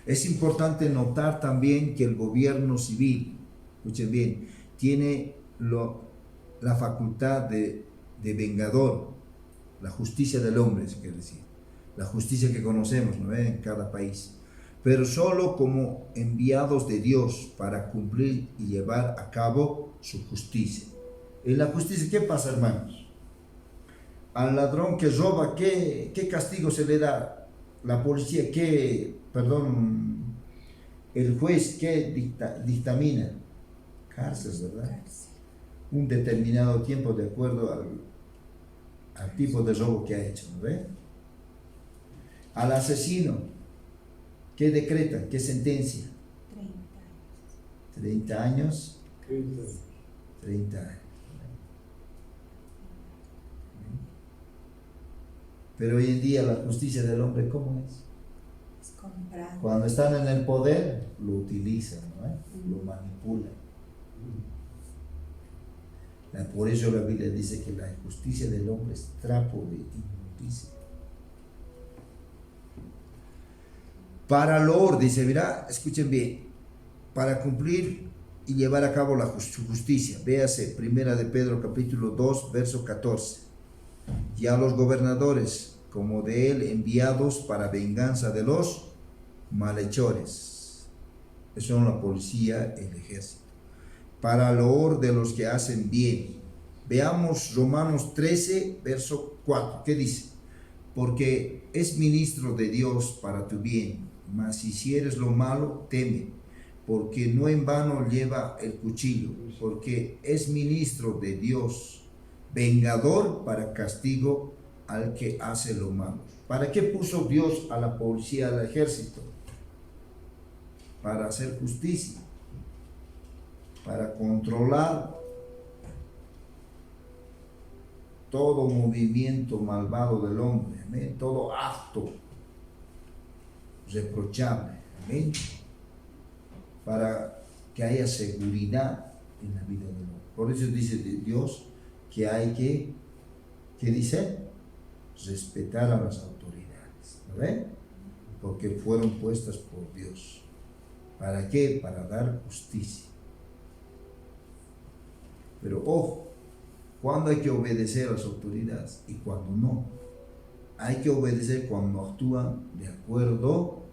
Es importante notar también que el gobierno civil, escuchen bien, tiene la facultad de vengador, la justicia del hombre, es decir, la justicia que conocemos, ¿no? En cada país, pero solo como enviados de Dios para cumplir y llevar a cabo su justicia. En la justicia, ¿qué pasa, hermanos? Al ladrón que roba, ¿qué castigo se le da? La policía, el juez, ¿qué dictamina? Cárcel, ¿verdad? Un determinado tiempo de acuerdo al tipo de robo que ha hecho, ¿no ve? Al asesino, ¿qué decreta? ¿Qué sentencia? 30 años. 30 años. Pero hoy en día la justicia del hombre, ¿cómo es? Es comprado. Cuando están en el poder, lo utilizan, ¿no? Lo manipulan. Por eso la Biblia dice que la justicia del hombre es trapo de inmundicia. Para loor, dice, mira, escuchen bien, para cumplir y llevar a cabo su justicia. Véase, 1 de Pedro capítulo 2, verso 14. Y a los gobernadores, como de él, enviados para venganza de los malhechores. Eso son la policía, el ejército. Para loor de los que hacen bien. Veamos Romanos 13, verso 4. ¿Qué dice? Porque es ministro de Dios para tu bien, mas si hicieres lo malo, teme, porque no en vano lleva el cuchillo, porque es ministro de Dios, vengador para castigo al que hace lo malo. ¿Para qué puso Dios a la policía, al ejército? Para hacer justicia, para controlar todo movimiento malvado del hombre, amén, todo acto reprochable, amén, para que haya seguridad en la vida del hombre. Por eso dice Dios que hay que, ¿qué dice? respetar a las autoridades, ¿no ven? Porque fueron puestas por Dios. ¿Para qué? Para dar justicia. Pero ojo, ¿cuándo hay que obedecer a las autoridades y cuándo no? Hay que obedecer cuando actúan de acuerdo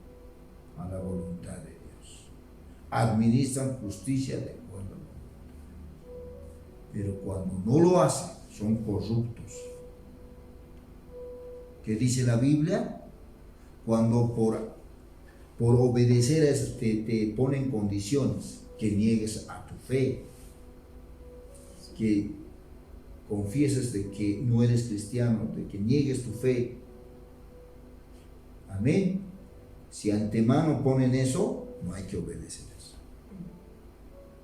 a la voluntad de Dios. Administran justicia de acuerdo a la voluntad. Pero cuando no lo hacen, son corruptos. ¿Qué dice la Biblia? Cuando por obedecer a eso te ponen condiciones, que niegues a tu fe, que confieses de que no eres cristiano, de que niegues tu fe. Amén. Si antemano ponen eso, no hay que obedecer eso.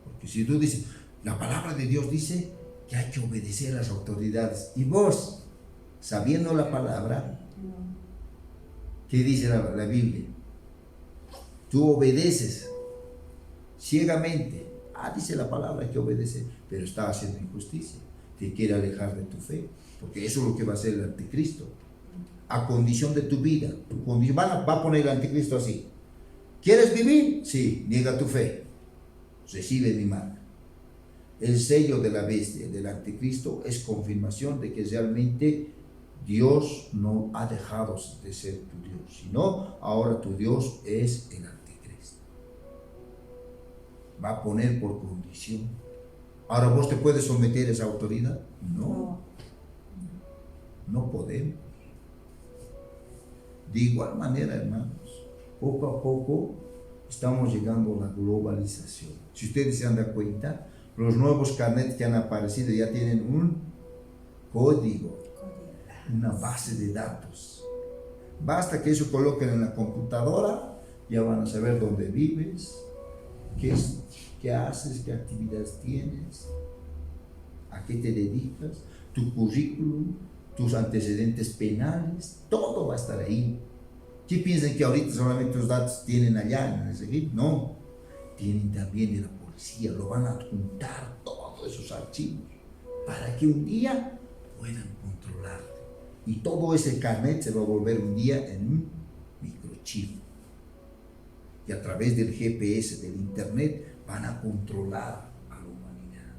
Porque si tú dices, la palabra de Dios dice que hay que obedecer a las autoridades, y vos, sabiendo la palabra, ¿qué dice la Biblia? Tú obedeces ciegamente. Dice la palabra que obedece, pero está haciendo injusticia. Te quiere alejar de tu fe, porque eso es lo que va a hacer el anticristo. A condición de tu vida. Va a poner el anticristo así. ¿Quieres vivir? Sí, niega tu fe. Recibe mi marca. El sello de la bestia, del anticristo, es confirmación de que realmente Dios no ha dejado de ser tu Dios, sino ahora tu Dios es el anticristo. Va a poner por condición. Ahora, ¿vos te puedes someter a esa autoridad? No. No podemos. De igual manera, hermanos, poco a poco estamos llegando a la globalización. Si ustedes se han dado cuenta, los nuevos carnets que han aparecido ya tienen un código, una base de datos. Basta que eso coloquen en la computadora, ya van a saber dónde vives, qué haces, qué actividades tienes, a qué te dedicas, tu currículum, tus antecedentes penales, todo va a estar ahí. ¿Qué piensan que ahorita solamente los datos tienen allá en el seguir? No, tienen también de la policía, lo van a adjuntar todos esos archivos para que un día puedan controlarte. Y todo ese carnet se va a volver un día en un microchip. Y a través del GPS, del internet, van a controlar a la humanidad.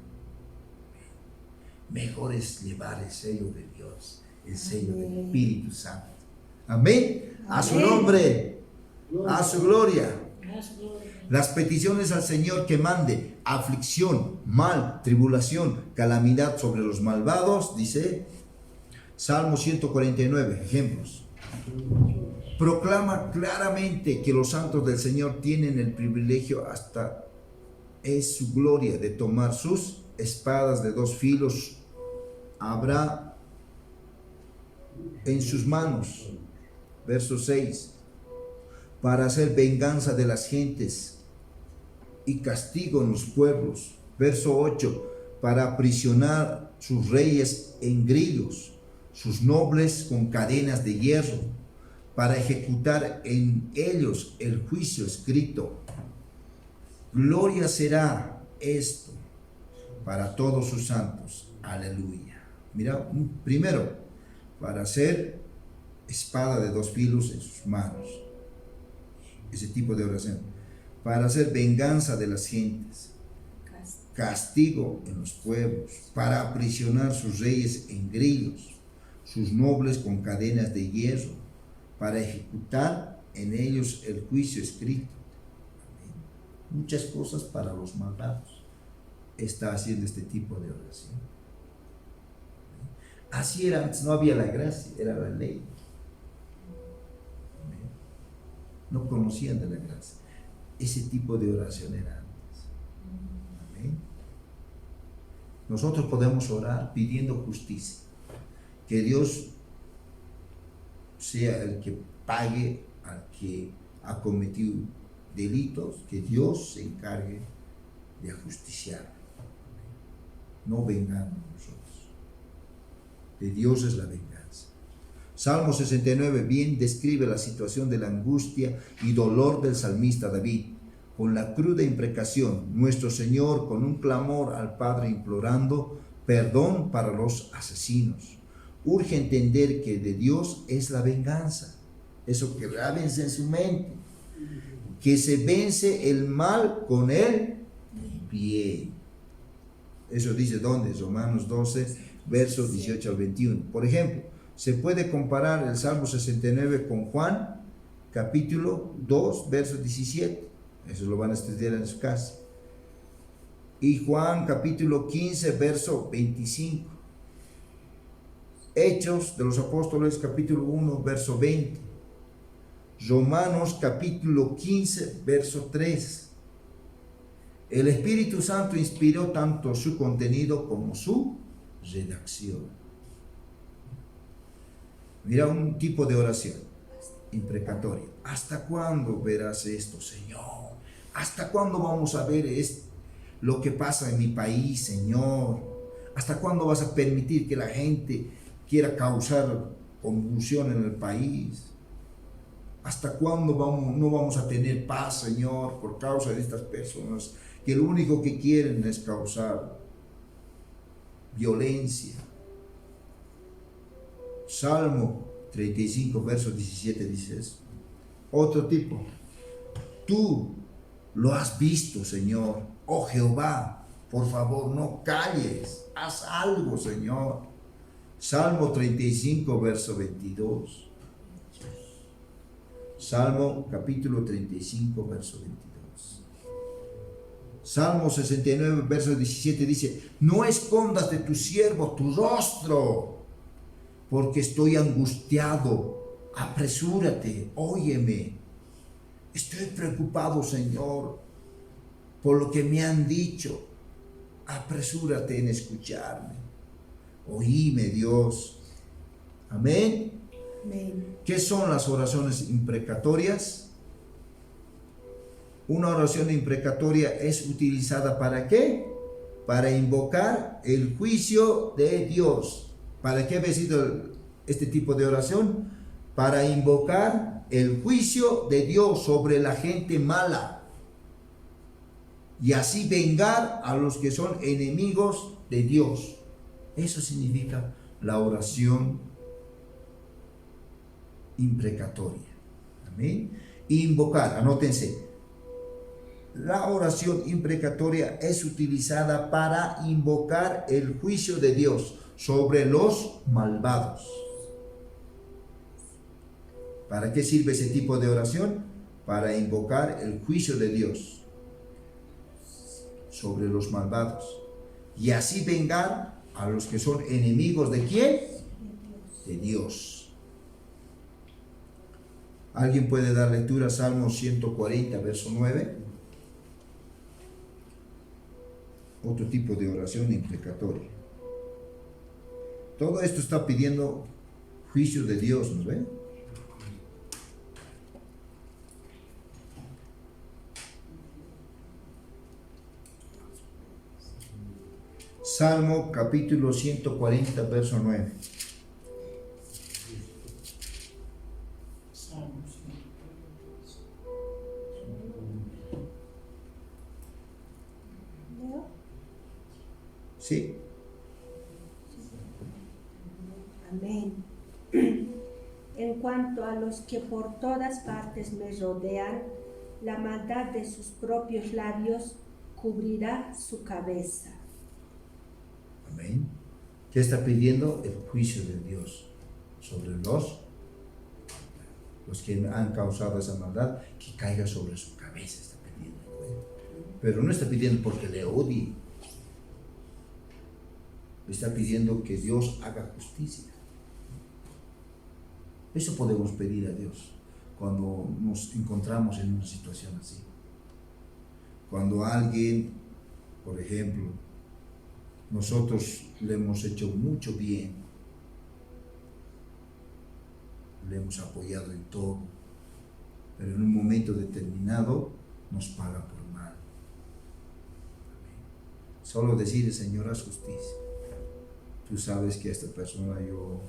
Mejor es llevar el sello de Dios, el sello del Espíritu Santo. Amén. A su nombre, a su gloria. Las peticiones al Señor que mande aflicción, mal, tribulación, calamidad sobre los malvados, dice Salmo 149, ejemplos. Proclama claramente que los santos del Señor tienen el privilegio, hasta es su gloria, de tomar sus espadas de dos filos. Habrá en sus manos, verso 6, para hacer venganza de las gentes y castigo en los pueblos. Verso 8, para aprisionar sus reyes en grillos, sus nobles con cadenas de hierro, para ejecutar en ellos el juicio escrito. Gloria será esto para todos sus santos. Aleluya. Mira, primero, para hacer espada de dos filos en sus manos. Ese tipo de oración. Para hacer venganza de las gentes. Castigo en los pueblos. Para aprisionar sus reyes en grillos, sus nobles con cadenas de hierro, para ejecutar en ellos el juicio escrito. Amén. Muchas cosas para los malvados está haciendo este tipo de oración. Amén. Así era antes, no había la gracia, era la ley. Amén. No conocían de la gracia. Ese tipo de oración era antes. Amén. Nosotros podemos orar pidiendo justicia, que Dios sea el que pague al que ha cometido delitos, que Dios se encargue de ajusticiar. No vengamos nosotros. De Dios es la venganza. Salmo 69 bien describe la situación de la angustia y dolor del salmista David. Con la cruda imprecación, nuestro Señor, con un clamor al Padre implorando perdón para los asesinos. urge entender que de Dios es la venganza. Eso que grábense en su mente. Que se vence el mal con el bien. Eso dice ¿dónde? Romanos 12, versos 18 al 21. Por ejemplo, se puede comparar el Salmo 69 con Juan, capítulo 2, verso 17. Eso lo van a estudiar en su casa. Y Juan, capítulo 15, verso 25. Hechos de los Apóstoles, capítulo 1, verso 20. Romanos, capítulo 15, verso 3. El Espíritu Santo inspiró tanto su contenido como su redacción. Mira un tipo de oración imprecatoria. ¿Hasta cuándo verás esto, Señor? ¿Hasta cuándo vamos a ver lo que pasa en mi país, Señor? ¿Hasta cuándo vas a permitir que la gente quiera causar convulsión en el país? ¿Hasta cuándo no vamos a tener paz, Señor, por causa de estas personas que lo único que quieren es causar violencia? Salmo 35, verso 17 dice eso. Otro tipo. Tú lo has visto, Señor. Oh Jehová, por favor, no calles. Haz algo, Señor. Salmo 35, verso 22. Salmo capítulo 35, verso 22. Salmo 69, verso 17 dice: no escondas de tu siervo tu rostro, porque estoy angustiado. Apresúrate, óyeme. Estoy preocupado, Señor, por lo que me han dicho. Apresúrate en escucharme. Oíme, Dios. Amén. Amén. ¿Qué son las oraciones imprecatorias? Una oración imprecatoria es utilizada ¿para qué? Para invocar el juicio de Dios. ¿Para qué ha sido este tipo de oración? Para invocar el juicio de Dios sobre la gente mala y así vengar a los que son enemigos de Dios. Eso significa la oración imprecatoria. Amén. Invocar, anótense. La oración imprecatoria es utilizada para invocar el juicio de Dios sobre los malvados. ¿Para qué sirve ese tipo de oración? Para invocar el juicio de Dios sobre los malvados y así vengar a los que son enemigos ¿de quién? De Dios. ¿Alguien puede dar lectura a Salmo 140, verso 9? Otro tipo de oración imprecatoria. Todo esto está pidiendo juicio de Dios, ¿no ven? Salmo capítulo 140, verso 9. ¿Sí? Amén. En cuanto a los que por todas partes me rodean, la maldad de sus propios labios cubrirá su cabeza. Amén. ¿Qué está pidiendo? El juicio de Dios sobre los que han causado esa maldad, que caiga sobre su cabeza, está pidiendo. Pero no está pidiendo porque le odie. Está pidiendo que Dios haga justicia. Eso podemos pedir a Dios cuando nos encontramos en una situación así. Cuando alguien, por ejemplo, nosotros le hemos hecho mucho bien, le hemos apoyado en todo, pero en un momento determinado nos paga por mal. Solo decir, Señor, haz justicia. Tú sabes que a esta persona yo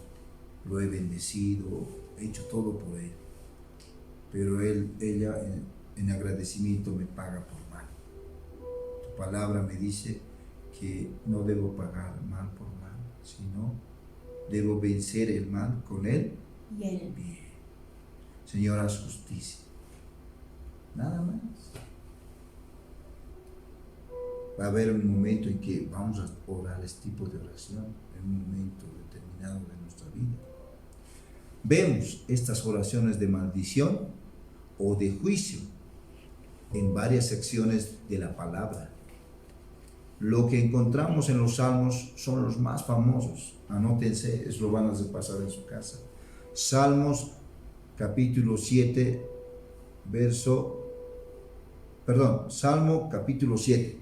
lo he bendecido, he hecho todo por él, pero ella en agradecimiento me paga por mal. Tu palabra me dice que no debo pagar mal por mal, sino Debo vencer el mal con el bien. bien. Señor, haz justicia. Nada más. Va a haber un momento en que vamos a orar este tipo de oración, en un momento determinado de nuestra vida. Vemos estas oraciones de maldición o de juicio en varias secciones de la palabra. Lo que encontramos en los salmos son los más famosos. Anótense, eso lo van a repasar en su casa. Salmos capítulo 7, Salmo capítulo 7,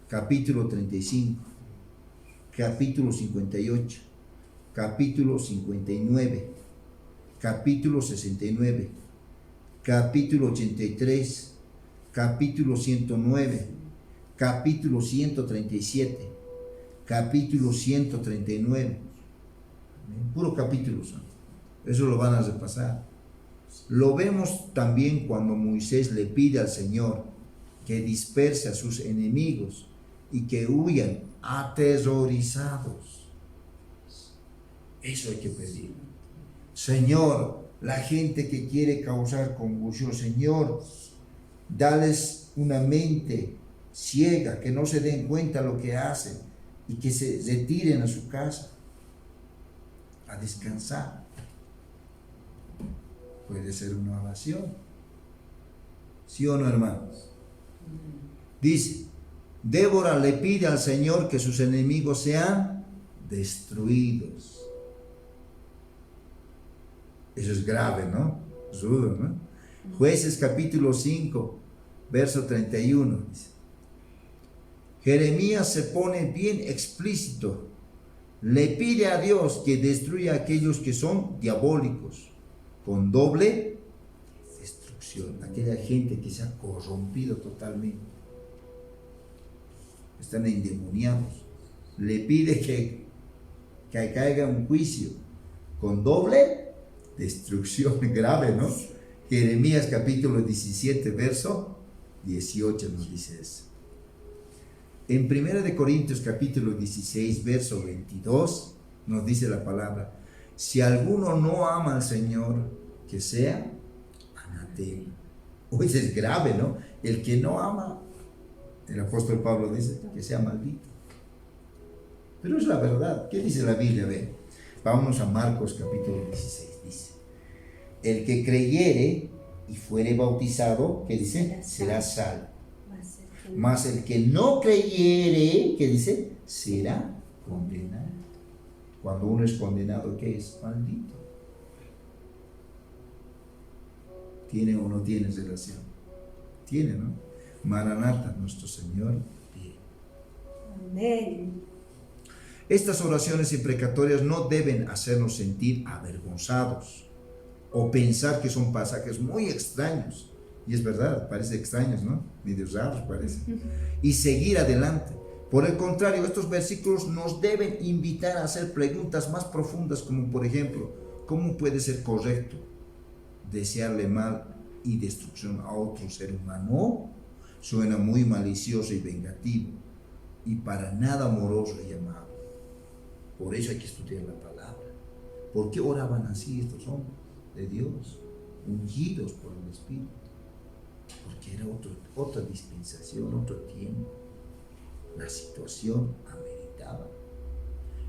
capítulo 35, capítulo 58, capítulo 59, capítulo 69, capítulo 83, capítulo 109, capítulo 137, capítulo 139. Puro capítulo son. Eso lo van a repasar. Lo vemos también cuando Moisés le pide al Señor que disperse a sus enemigos y que huyan aterrorizados. Eso hay que pedir. Señor, la gente que quiere causar confusión, Señor, dales una mente ciega, que no se den cuenta lo que hacen y que se retiren a su casa a descansar. Puede ser una oración. ¿Sí o no, hermanos? Dice, Débora le pide al Señor que sus enemigos sean destruidos. Eso es grave, ¿no? Rudo, ¿no? Jueces capítulo 5, verso 31. Dice, Jeremías se pone bien explícito. Le pide a Dios que destruya a aquellos que son diabólicos, con doble destrucción. Aquella gente que se ha corrompido totalmente, están endemoniados. Le pide que caiga un juicio con doble destrucción. Grave, ¿no? Jeremías capítulo 17, verso 18 nos dice eso. En 1 Corintios capítulo 16, verso 22, nos dice la palabra, si alguno no ama al Señor, que sea anatema. Pues es grave, ¿no? El que no ama, el apóstol Pablo dice, que sea maldito. Pero es la verdad. ¿Qué dice la Biblia? Ve, vámonos a Marcos capítulo 16, dice, el que creyere y fuere bautizado, ¿qué dice? Será salvo. Mas el que no creyere, ¿qué dice? Será condenado. Cuando uno es condenado, ¿qué es? Maldito. ¿Tiene o no tiene relación? Tiene, ¿no? Maranata, nuestro Señor. Bien. Amén. Estas oraciones imprecatorias no deben hacernos sentir avergonzados o pensar que son pasajes muy extraños. Y es verdad, parece extraños, ¿no? Medio raros parece. Y seguir adelante. Por el contrario, estos versículos nos deben invitar a hacer preguntas más profundas, como por ejemplo, ¿cómo puede ser correcto desearle mal y destrucción a otro ser humano? Suena muy malicioso y vengativo y para nada amoroso y amable. Por eso hay que estudiar la palabra. ¿Por qué oraban así estos hombres de Dios, ungidos por el Espíritu? Porque era otra dispensación, otro tiempo. La situación ameritaba.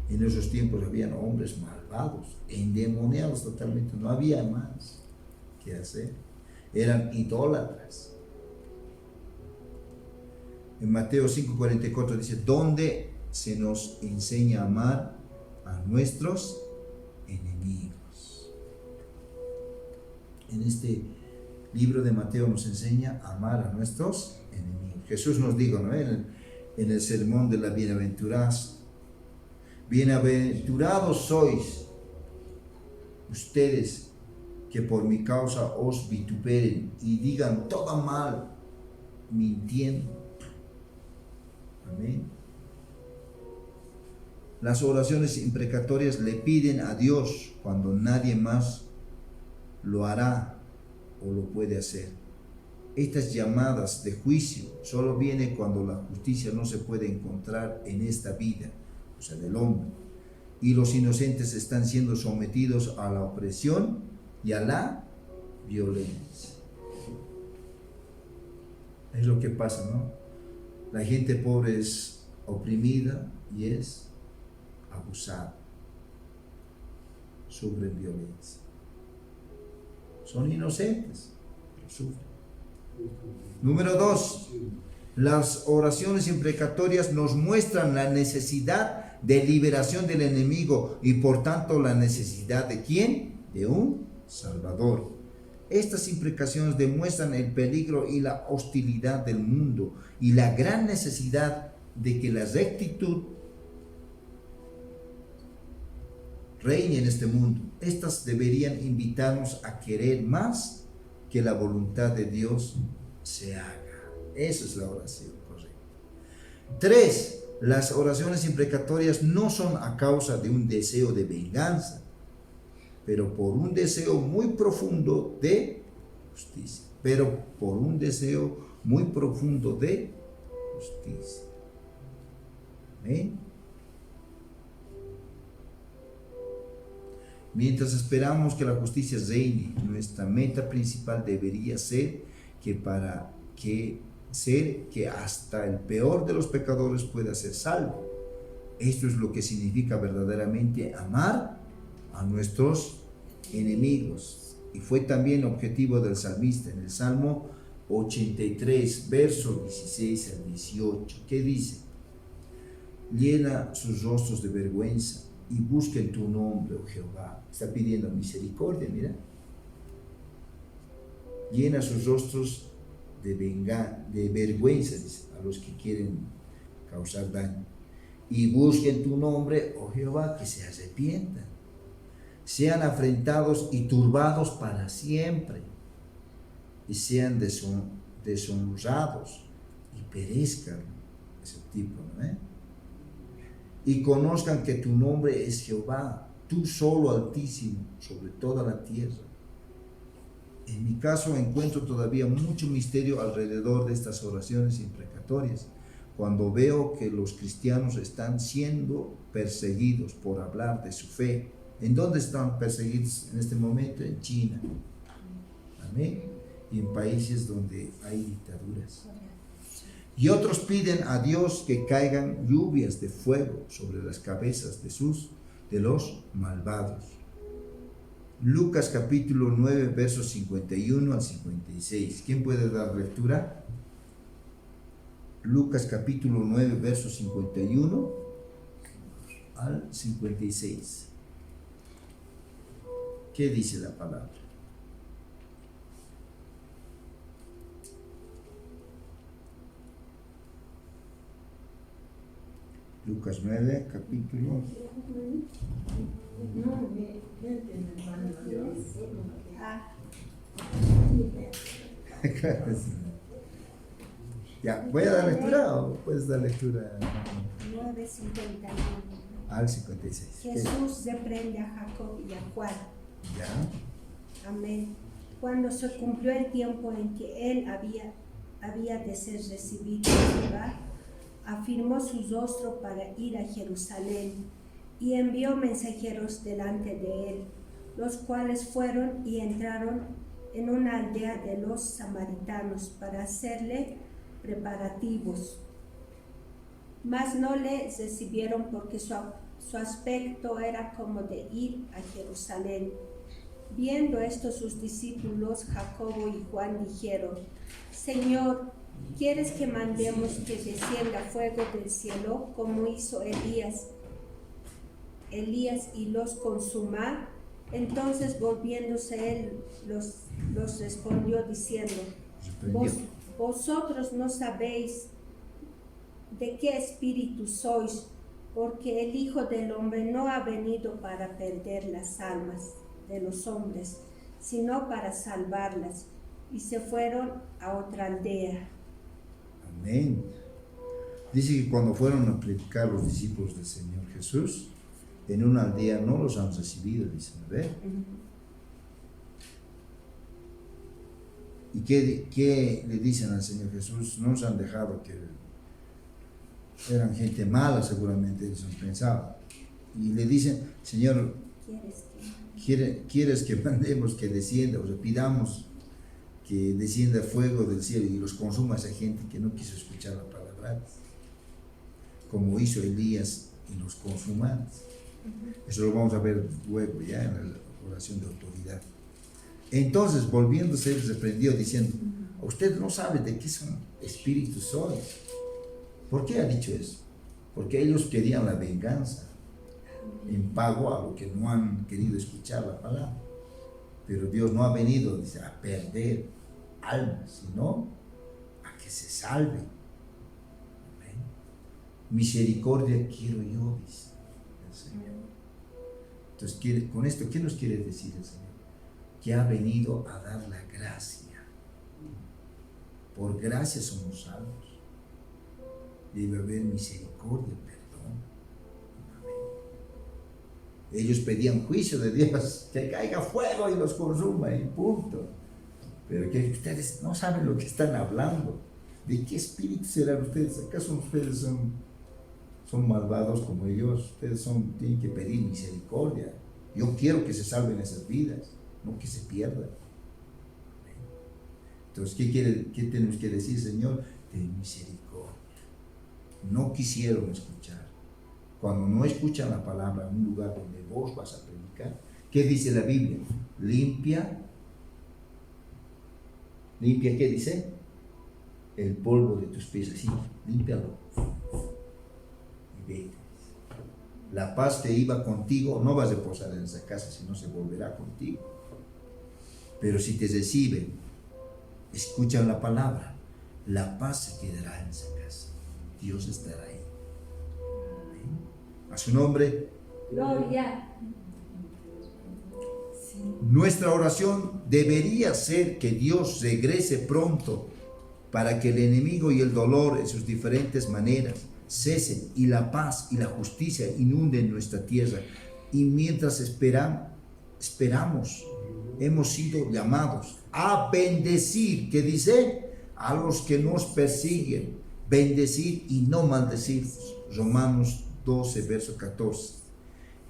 En esos tiempos habían hombres malvados, endemoniados totalmente, no había más que hacer. Eran idólatras. En Mateo 5:44 dice, ¿dónde se nos enseña a amar a nuestros enemigos? En este libro de Mateo nos enseña a amar a nuestros enemigos. Jesús nos dijo, ¿no? En el sermón de la bienaventuranza, bienaventurados sois ustedes que por mi causa os vituperen y digan todo mal, mintiendo. Amén. Las oraciones imprecatorias le piden a Dios cuando nadie más lo hará o lo puede hacer. Estas llamadas de juicio solo vienen cuando la justicia no se puede encontrar en esta vida, o sea, del hombre, y los inocentes están siendo sometidos a la opresión y a la violencia. Es lo que pasa, ¿no? La gente pobre es oprimida y es abusada, sufren violencia. Son inocentes, pero sufren. Número 2. Las oraciones imprecatorias nos muestran la necesidad de liberación del enemigo y por tanto la necesidad de ¿quién? De un Salvador. Estas imprecaciones demuestran el peligro y la hostilidad del mundo y la gran necesidad de que la rectitud reine en este mundo. Estas deberían invitarnos a querer más que la voluntad de Dios se haga. Esa es la oración correcta. 3. Las oraciones imprecatorias no son a causa de un deseo de venganza, pero por un deseo muy profundo de justicia. ¿Amén? Mientras esperamos que la justicia reine, nuestra meta principal debería ser que hasta el peor de los pecadores pueda ser salvo. Esto es lo que significa verdaderamente amar a nuestros enemigos. Y fue también objetivo del salmista en el Salmo 83, versos 16 al 18. ¿Qué dice? Llena sus rostros de vergüenza y busquen tu nombre, oh Jehová. Está pidiendo misericordia, mira. Llena sus rostros de vergüenza, dice, a los que quieren causar daño. Y busquen tu nombre, oh Jehová, que se arrepientan. Sean afrentados y turbados para siempre. Y sean deshonrados y perezcan. Ese tipo, ¿no? Y conozcan que tu nombre es Jehová, tú solo Altísimo, sobre toda la tierra. En mi caso encuentro todavía mucho misterio alrededor de estas oraciones imprecatorias, cuando veo que los cristianos están siendo perseguidos por hablar de su fe. ¿En dónde están perseguidos en este momento? En China. Amén. Y en países donde hay dictaduras. Y otros piden a Dios que caigan lluvias de fuego sobre las cabezas de los malvados. Lucas capítulo 9, versos 51 al 56. ¿Quién puede dar lectura? Lucas capítulo 9, versos 51 al 56. ¿Qué dice la palabra? Lucas 9, capítulo. Ya, ¿voy a dar lectura o puedes dar lectura? 9:51. Al 56. Jesús reprende a Jacob y a Juan. Ya. Amén. Cuando se cumplió el tiempo en que él había de ser recibido en Judá, afirmó su rostro para ir a Jerusalén y envió mensajeros delante de él, los cuales fueron y entraron en una aldea de los samaritanos para hacerle preparativos. Mas no le recibieron porque su aspecto era como de ir a Jerusalén. Viendo esto sus discípulos Jacobo y Juan dijeron: Señor, ¿quieres que mandemos que descienda fuego del cielo como hizo Elías y los consuma? Entonces volviéndose él los respondió diciendo: Vosotros no sabéis de qué espíritu sois, porque el Hijo del Hombre no ha venido para perder las almas de los hombres, sino para salvarlas. Y se fueron a otra aldea. Amén. Dice que cuando fueron a predicar los discípulos del Señor Jesús, en una aldea no los han recibido, dicen, ¿ve? ¿Y qué le dicen al Señor Jesús? No nos han dejado, que eran gente mala seguramente, ellos han pensado. y le dicen, Señor, ¿Quieres que ¿quieres que mandemos que descienda, o sea, pidamos que descienda fuego del cielo y los consuma a esa gente que no quiso escuchar la palabra, como hizo Elías y los consuma? Eso lo vamos a ver luego ya en la oración de autoridad. Entonces, volviéndose, él reprendió diciendo, usted no sabe de qué son espíritus sois. ¿Por qué ha dicho eso? Porque ellos querían la venganza en pago a lo que no han querido escuchar la palabra. Pero Dios no ha venido, dice, a perder almas, sino a que se salven. ¿Ven? Misericordia quiero yo, dice el Señor. Entonces, con esto, ¿qué nos quiere decir el Señor? Que ha venido a dar la gracia. Por gracia somos salvos. Debe haber misericordia, perdón. Amén. Ellos pedían juicio de Dios, que caiga fuego y los consuma, y punto. Pero que ustedes no saben lo que están hablando. ¿De qué espíritu serán ustedes? ¿Acaso ustedes son malvados como ellos? Ustedes tienen que pedir misericordia. Yo quiero que se salven esas vidas, no que se pierdan. Entonces, ¿qué tenemos que decir, Señor? Ten misericordia. No quisieron escuchar. Cuando no escuchan la palabra en un lugar donde vos vas a predicar, ¿qué dice la Biblia? Limpia, ¿qué dice? El polvo de tus pies, así, límpialo y vete. La paz te iba contigo, no vas a posar en esa casa, sino se volverá contigo. Pero si te reciben, escuchan la palabra, la paz se quedará en esa casa. Dios estará ahí. A su nombre. Gloria. Nuestra oración debería ser que Dios regrese pronto para que el enemigo y el dolor en sus diferentes maneras cesen y la paz y la justicia inunden nuestra tierra. Y mientras esperamos, hemos sido llamados a bendecir, ¿qué dice? A los que nos persiguen, bendecir y no maldecir. Romanos 12, verso 14.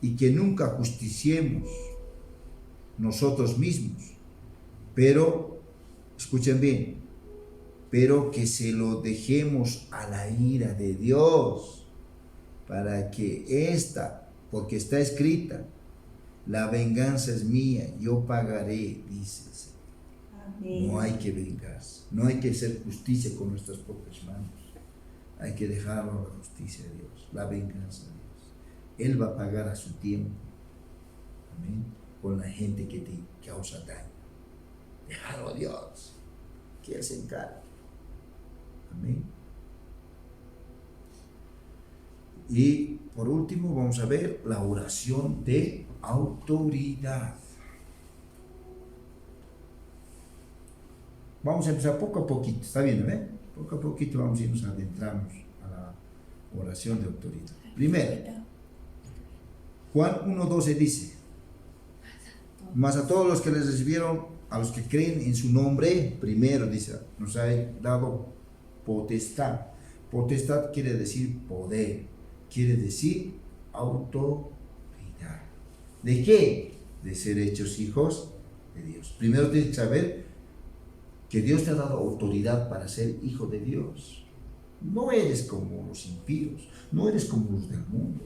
Y que nunca justiciemos nosotros mismos, pero, escuchen bien, pero que se lo dejemos a la ira de Dios, para que porque está escrita, la venganza es mía, yo pagaré, dice el Señor. Amén. No hay que vengarse, no hay que hacer justicia con nuestras propias manos, hay que dejarlo a la justicia de Dios, la venganza de Dios. Él va a pagar a su tiempo. Amén. Con la gente que te causa daño. Déjalo a Dios, que Él se encargue. Amén. Y por último vamos a ver la oración de autoridad. Vamos a empezar poco a poquito, ¿está bien? Poco a poquito vamos a irnos adentrando a la oración de autoridad. Primero, Juan 1:12 dice: mas a todos los que les recibieron, a los que creen en su nombre, primero dice, nos ha dado potestad. Potestad quiere decir poder, quiere decir autoridad. ¿De qué? De ser hechos hijos de Dios. Primero tienes que saber que Dios te ha dado autoridad para ser hijo de Dios. No eres como los impíos, no eres como los del mundo.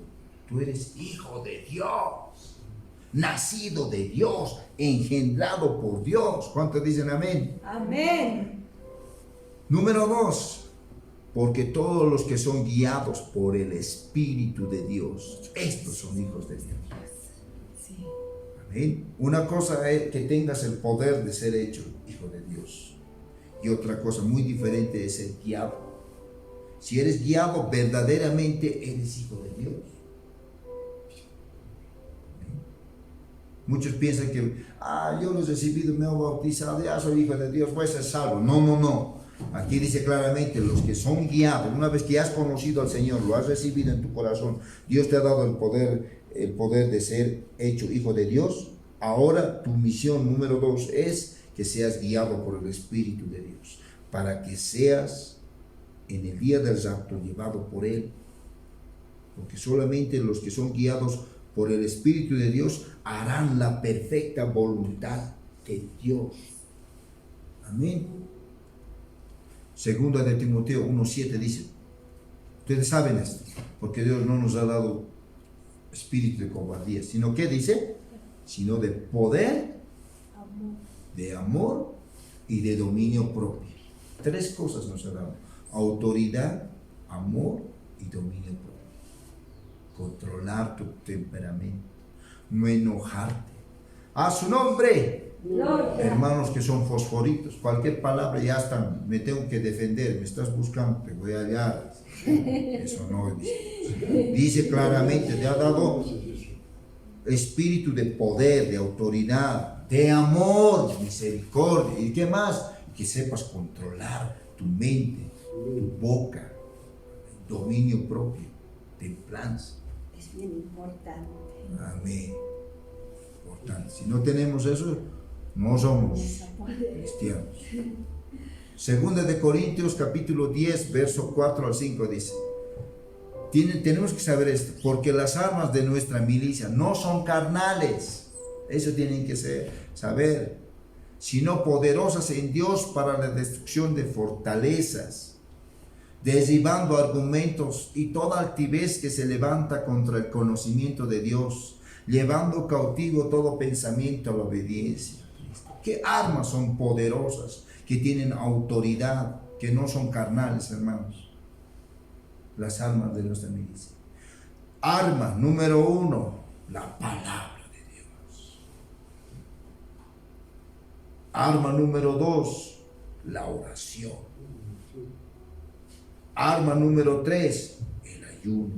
Tú eres hijo de Dios, nacido de Dios, engendrado por Dios. ¿Cuántos dicen amén? Amén. Número 2, porque todos los que son guiados por el Espíritu de Dios, estos son hijos de Dios. Sí. Amén. Una cosa es que tengas el poder de ser hecho hijo de Dios, y otra cosa muy diferente es ser guiado. Si eres guiado verdaderamente, eres hijo de Dios. Muchos piensan que, yo lo he recibido, me he bautizado, ya soy hijo de Dios, voy a ser salvo. No. Aquí dice claramente, los que son guiados, una vez que has conocido al Señor, lo has recibido en tu corazón, Dios te ha dado el poder de ser hecho hijo de Dios. Ahora tu misión número 2 es que seas guiado por el Espíritu de Dios, para que seas en el día del rapto llevado por Él porque solamente los que son guiados por el Espíritu de Dios harán la perfecta voluntad de Dios. Amén. Segunda de Timoteo 1:7 dice, ustedes saben esto, porque Dios no nos ha dado espíritu de cobardía, sino que dice, sino de poder, de amor y de dominio propio. 3 cosas nos ha dado: autoridad, amor y dominio propio. Controlar tu temperamento, no enojarte. A su nombre. Gloria. Hermanos que son fosforitos, cualquier palabra ya están, me tengo que defender, me estás buscando, te voy a hallar. Eso no dice. Dice claramente, te ha dado espíritu de poder, de autoridad, de amor, misericordia. ¿Y qué más? Que sepas controlar tu mente, tu boca, dominio propio, templanza. Es bien importante. Amén. Importante. Si no tenemos eso, no somos cristianos. Segunda de Corintios capítulo 10, verso 4 al 5 dice, tenemos que saber esto, porque las armas de nuestra milicia no son carnales, eso tienen que saber, sino poderosas en Dios para la destrucción de fortalezas, derribando argumentos y toda altivez que se levanta contra el conocimiento de Dios, llevando cautivo todo pensamiento a la obediencia. ¿Qué armas son poderosas, que tienen autoridad, que no son carnales, hermanos? Las armas de nuestra milicia. Arma número 1, la palabra de Dios. Arma número 2, la oración. Arma número 3, el ayuno.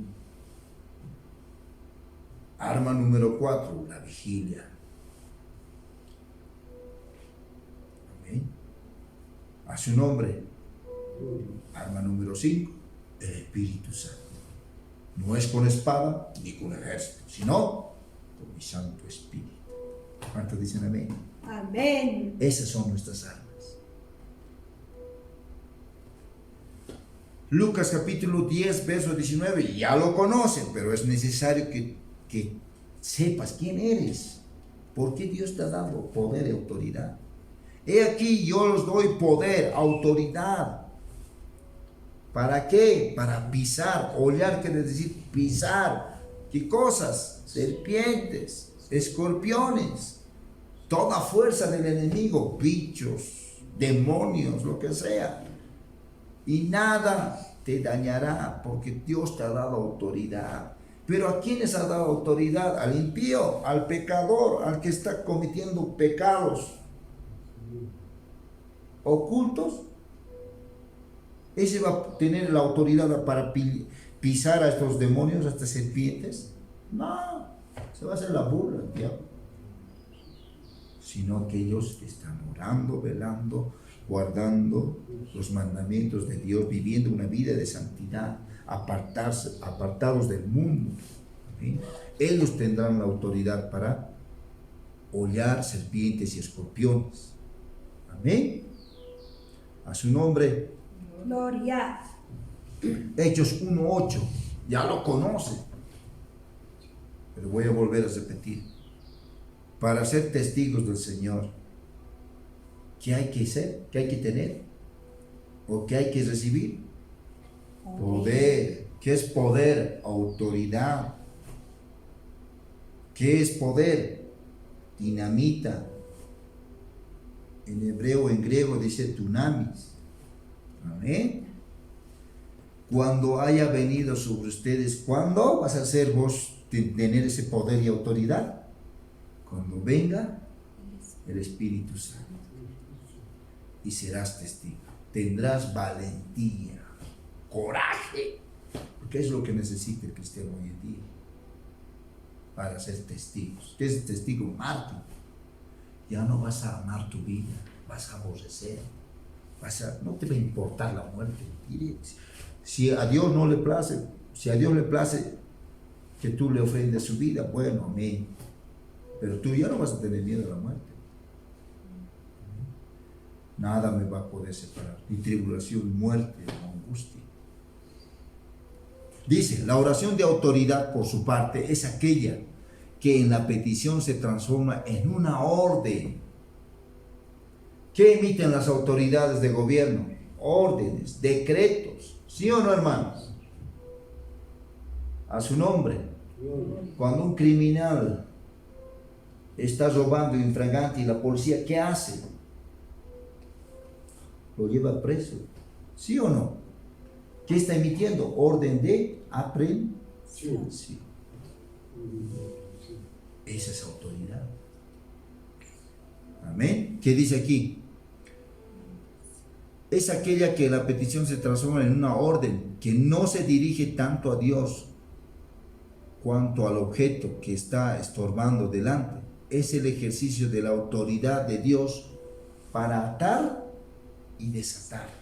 Arma número 4, la vigilia. Amén. A su nombre. Arma número 5, el Espíritu Santo. No es con espada ni con ejército, sino con mi Santo Espíritu. ¿Cuántos dicen amén? Amén. Esas son nuestras armas. Lucas capítulo 10, verso 19, ya lo conocen, pero es necesario que sepas quién eres. ¿Por qué Dios te ha dado poder y autoridad? He aquí, yo os doy poder, autoridad. ¿Para qué? Para pisar. Hollar quiere decir pisar. ¿Qué cosas? Serpientes, escorpiones, toda fuerza del enemigo, bichos, demonios, lo que sea. Y nada te dañará, porque Dios te ha dado autoridad. Pero ¿a quiénes ha dado autoridad? Al impío, al pecador, al que está cometiendo pecados ocultos. Ese va a tener la autoridad para pisar a estos demonios, a estas serpientes. No, se va a hacer la burla el diablo. Sino aquellos que están orando, velando, guardando los mandamientos de Dios, viviendo una vida de santidad, apartados del mundo. ¿Sí? Ellos tendrán la autoridad para hollar serpientes y escorpiones. Amén. A su nombre. Gloria. Hechos 1:8, ya lo conocen, pero voy a volver a repetir. Para ser testigos del Señor, ¿qué hay que ser? ¿Qué hay que tener? ¿O qué hay que recibir? Poder. ¿Qué es poder? Autoridad. ¿Qué es poder? Dinamita. En hebreo, en griego dice dunamis. Amén. Cuando haya venido sobre ustedes, ¿cuándo vas a ser vos tener ese poder y autoridad? Cuando venga el Espíritu Santo. Y serás testigo. Tendrás valentía, coraje, porque es lo que necesita el cristiano hoy en día para ser testigos. ¿Qué es testigo? Mártir. Ya no vas a amar tu vida, vas a aborrecer. No te va a importar la muerte. Si a Dios no le place, si a Dios le place que tú le ofrendes su vida, bueno, amén. Pero tú ya no vas a tener miedo a la muerte. Nada me va a poder separar, ni tribulación, muerte, ni angustia. Dice, la oración de autoridad por su parte es aquella que en la petición se transforma en una orden. ¿Qué emiten las autoridades de gobierno? Órdenes, decretos. ¿Sí o no, hermanos? A su nombre. Cuando un criminal está robando infragante y la policía, ¿qué hace? Lo lleva preso. ¿Sí o no? ¿Qué está emitiendo? Orden de aprehensión. Sí. Esa es autoridad. Amén. ¿Qué dice aquí? Es aquella que la petición se transforma en una orden que no se dirige tanto a Dios cuanto al objeto que está estorbando delante. Es el ejercicio de la autoridad de Dios para atar y desatar.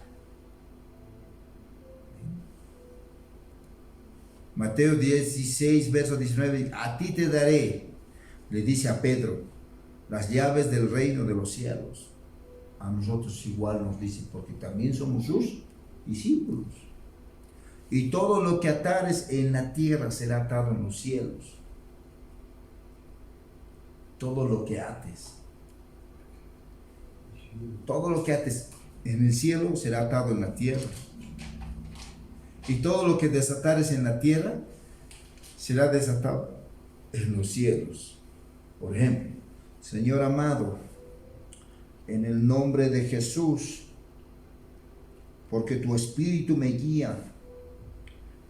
Mateo 16, verso 19, a ti te daré, le dice a Pedro, las llaves del reino de los cielos. A nosotros igual nos dice, porque también somos sus discípulos. Y todo lo que atares en la tierra será atado en los cielos. Todo lo que ates. Todo lo que ates en el cielo será atado en la tierra. Y todo lo que desatares en la tierra será desatado en los cielos. Por ejemplo, Señor amado, en el nombre de Jesús, porque tu Espíritu me guía,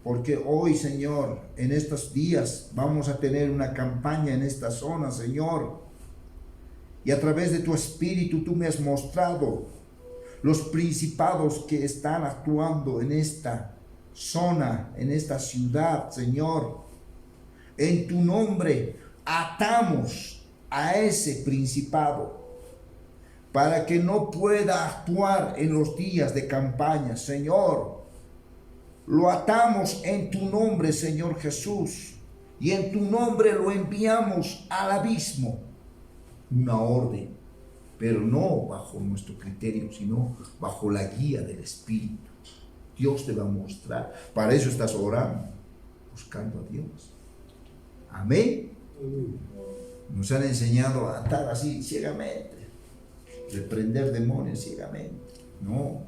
porque hoy, Señor, en estos días vamos a tener una campaña en esta zona, Señor, y a través de tu Espíritu tú me has mostrado los principados que están actuando en esta zona, en esta ciudad, Señor. En tu nombre atamos a ese principado para que no pueda actuar en los días de campaña, Señor. Lo atamos en tu nombre, Señor Jesús, y en tu nombre lo enviamos al abismo. Una orden, pero no bajo nuestro criterio, sino bajo la guía del Espíritu. Dios te va a mostrar. Para eso estás orando, buscando a Dios. Amén. Nos han enseñado a atar así ciegamente, reprender demonios ciegamente. No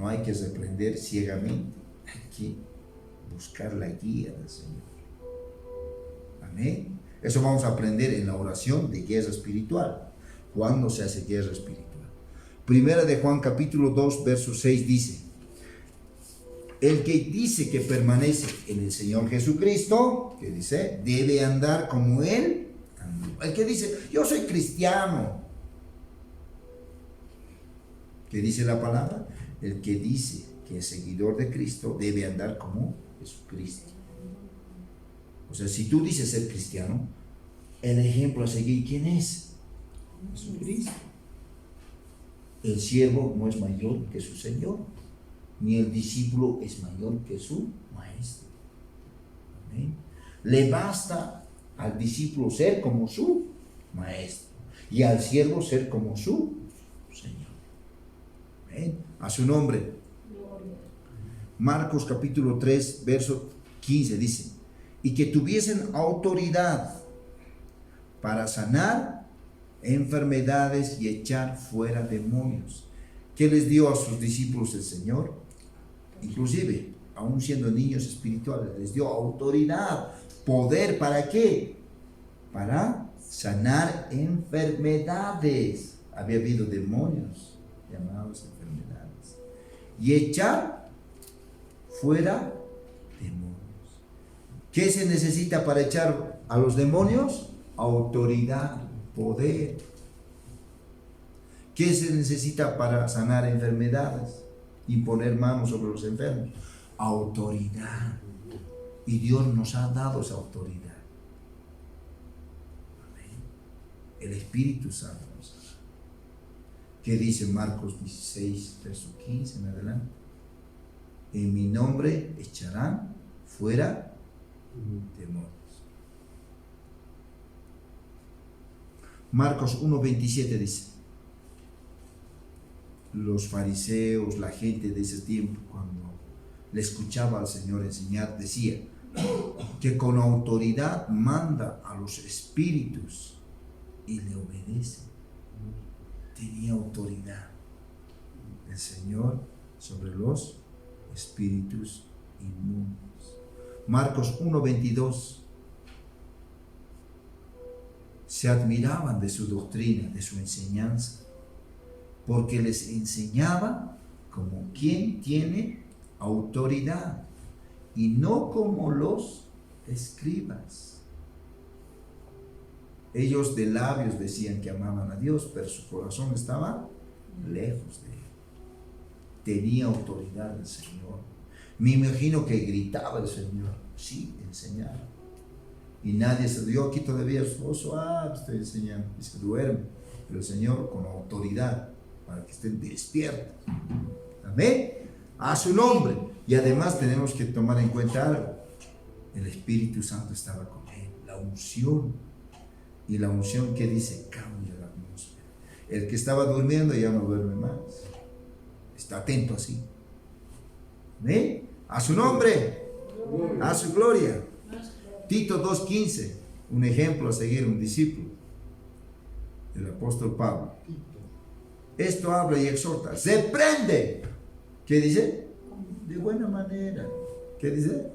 hay que reprender ciegamente. Hay que buscar la guía del Señor. Amén. Eso vamos a aprender en la oración de guerra espiritual. ¿Cuándo se hace guerra espiritual? Primera de Juan capítulo 2 verso 6 dice: el que dice que permanece en el Señor Jesucristo, que dice, debe andar como Él andó. El que dice, yo soy cristiano, ¿qué dice la palabra? El que dice que es seguidor de Cristo debe andar como Jesucristo. O sea, si tú dices ser cristiano, el ejemplo a seguir, ¿quién es? Jesucristo. El siervo no es mayor que su Señor, ni el discípulo es mayor que su maestro. ¿Amén? Le basta al discípulo ser como su maestro y al siervo ser como su Señor. ¿Amén? A su nombre. Marcos capítulo 3 verso 15 dice: y que tuviesen autoridad para sanar enfermedades y echar fuera demonios. ¿Qué les dio a sus discípulos el Señor? Inclusive, aún siendo niños espirituales, les dio autoridad, poder. ¿Para qué? Para sanar enfermedades. Había habido demonios llamados enfermedades. Y echar fuera demonios. ¿Qué se necesita para echar a los demonios? Autoridad, poder. ¿Qué se necesita para sanar enfermedades y poner manos sobre los enfermos? Autoridad. Y Dios nos ha dado esa autoridad. Amén. El Espíritu Santo nos ha dado. ¿Qué dice Marcos 16, verso 15 en adelante? En mi nombre echarán fuera demonios. Marcos 1:27 dice: los fariseos, la gente de ese tiempo, cuando le escuchaba al Señor enseñar, decía que con autoridad manda a los espíritus y le obedece. Tenía autoridad el Señor sobre los espíritus inmundos. Marcos 1:22. Se admiraban de su doctrina, de su enseñanza, porque les enseñaba como quien tiene autoridad y no como los escribas. Ellos de labios decían que amaban a Dios, pero su corazón estaba lejos de él. Tenía autoridad el Señor. Me imagino que gritaba el Señor, sí, enseñaba. Y nadie se dio aquí todavía, estoy enseñando, y se duerme. Pero el Señor con autoridad, para que estén despiertos. Amén. A su nombre. Y además tenemos que tomar en cuenta algo. El Espíritu Santo estaba con él. La unción. Y la unción que dice, cambia la atmósfera. El que estaba durmiendo ya no duerme más. Está atento así. Amén. A su nombre. A su gloria. Tito 2:15, un ejemplo a seguir, un discípulo del apóstol Pablo. Esto habla y exhorta, reprende. ¿Qué dice? De buena manera. ¿Qué dice?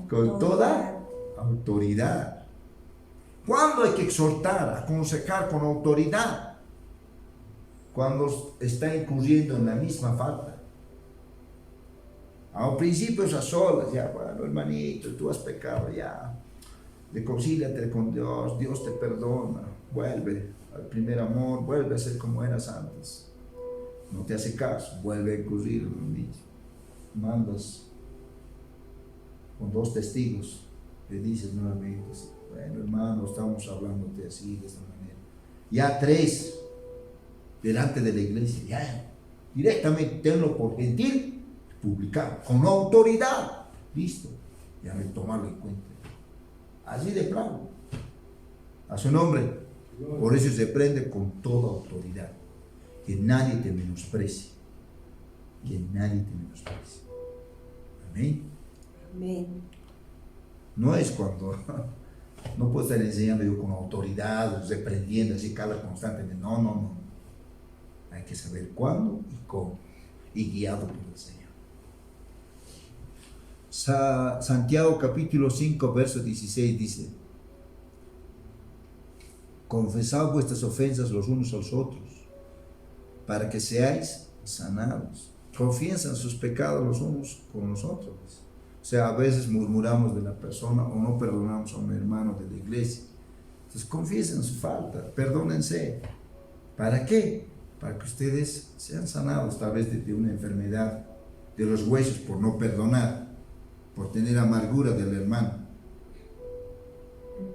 Con toda autoridad. ¿Cuándo hay que exhortar, aconsejar con autoridad? Cuando está incurriendo en la misma falta. Al principio es a solas, ya, bueno, hermanito, tú has pecado, ya, reconcíliate con Dios, Dios te perdona, vuelve al primer amor, vuelve a ser como eras antes. No te hace caso, vuelve a incurrir en lo mismo. Mandas con 2 testigos, le dices nuevamente, bueno, hermano, estamos hablándote así, de esta manera. Ya 3, delante de la iglesia, ya, directamente tenlo por gentil, publicar con autoridad, listo, ya no hay que tomarlo en cuenta, así de plano, a su nombre. Por eso se prende con toda autoridad, que nadie te menosprecie, que nadie te menosprecie. Amén. Amén. No es cuando no puedo estar enseñando yo con autoridad, reprendiendo así cada constantemente, no, hay que saber cuándo y cómo, y guiado por el Señor. Santiago capítulo 5 verso 16 dice: confesad vuestras ofensas los unos a los otros, para que seáis sanados. Confiesan sus pecados los unos con los otros. O sea, a veces murmuramos de la persona o no perdonamos a un hermano de la iglesia. Entonces confiesen su falta, perdónense. ¿Para qué? Para que ustedes sean sanados, tal vez de una enfermedad de los huesos por no perdonar, por tener amargura del hermano.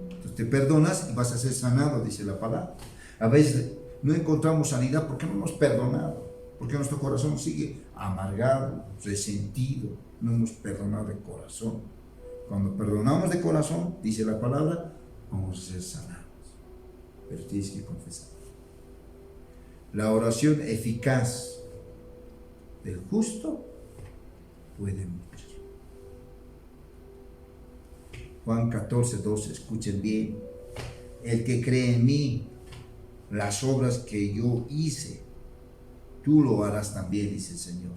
Entonces te perdonas y vas a ser sanado, dice la palabra. A veces no encontramos sanidad porque no hemos perdonado, porque nuestro corazón sigue amargado, resentido, no hemos perdonado de corazón. Cuando perdonamos de corazón, dice la palabra, vamos a ser sanados. Pero tienes que confesar. La oración eficaz del justo puede mucho. Juan 14:12, escuchen bien. El que cree en mí, las obras que yo hice, tú lo harás también, dice el Señor.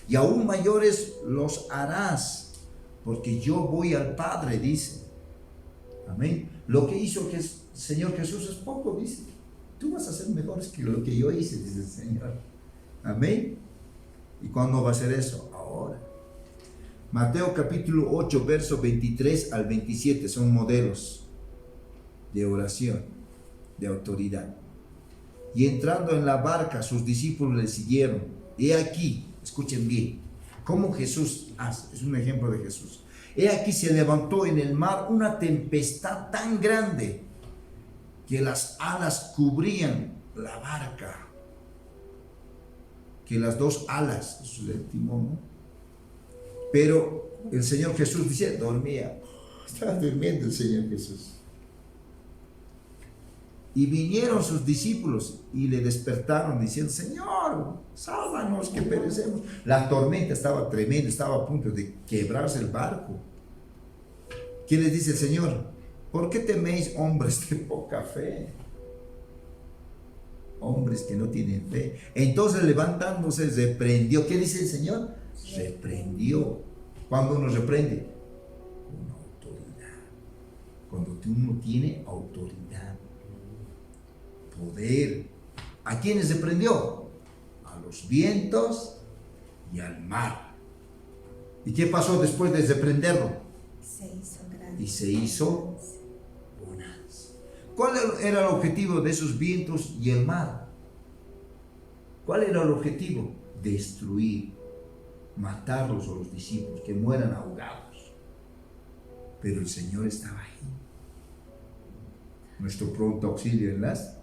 Y aún mayores los harás, porque yo voy al Padre, dice. Amén. Lo que hizo el Señor Jesús es poco, dice. Tú vas a ser mejores que lo que yo hice, dice el Señor. Amén. ¿Y cuándo va a ser eso? Ahora. Mateo capítulo 8, verso 23 al 27 son modelos de oración, de autoridad. Y entrando en la barca, sus discípulos le siguieron. He aquí, escuchen bien, cómo Jesús hace, es un ejemplo de Jesús. He aquí se levantó en el mar una tempestad tan grande que las alas cubrían la barca, que las 2 alas, eso es el timón, ¿no? Pero el Señor Jesús dice, dormía, estaba durmiendo el Señor Jesús. Y vinieron sus discípulos y le despertaron diciendo, Señor, sálvanos que perecemos. La tormenta estaba tremenda, estaba a punto de quebrarse el barco. ¿Qué les dice el Señor? ¿Por qué teméis, hombres de poca fe? Hombres que no tienen fe. Entonces levantándose reprendió. ¿Qué dice el Señor? Reprendió. ¿Cuándo uno reprende? Con autoridad. Cuando uno tiene autoridad, poder. ¿A quiénes reprendió? A los vientos y al mar. ¿Y qué pasó después de reprenderlo? Se hizo grande. Y se hizo bonanza. ¿Cuál era el objetivo de esos vientos y el mar? ¿Cuál era el objetivo? Destruir, matarlos a los discípulos, que mueran ahogados. Pero el Señor estaba ahí. Nuestro pronto auxilio en las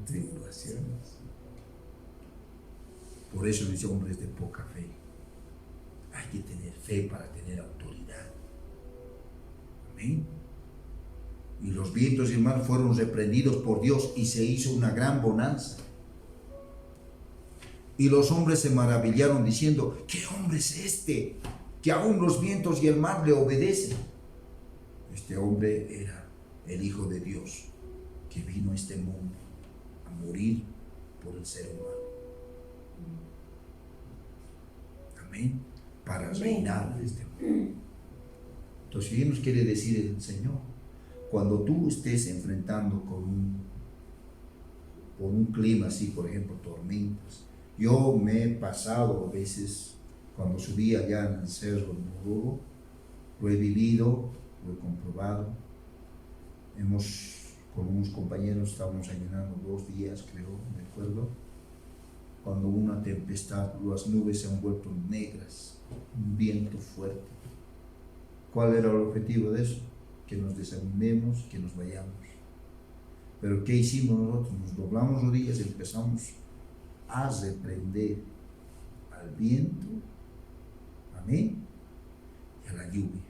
tribulaciones. Por eso dice, hombres de poca fe. Hay que tener fe para tener autoridad. Amén. Y los vientos y el mar fueron reprendidos por Dios y se hizo una gran bonanza. Y los hombres se maravillaron diciendo, ¿qué hombre es este? Que aún los vientos y el mar le obedecen. Este hombre era el Hijo de Dios, que vino a este mundo a morir por el ser humano. Amén. Para reinar en este mundo. Entonces, ¿qué nos quiere decir el Señor? Cuando tú estés enfrentando con un clima así, por ejemplo, tormentas. Yo me he pasado a veces, cuando subí allá en el cerro de Oruro, lo he vivido, lo he comprobado. Con unos compañeros estábamos ayunando 2 días, creo, me acuerdo, cuando una tempestad, las nubes se han vuelto negras, un viento fuerte. ¿Cuál era el objetivo de eso? Que nos desanimemos, que nos vayamos. Pero ¿qué hicimos nosotros? Nos doblamos rodillas y empezamos a reprender al viento, amén, y a la lluvia.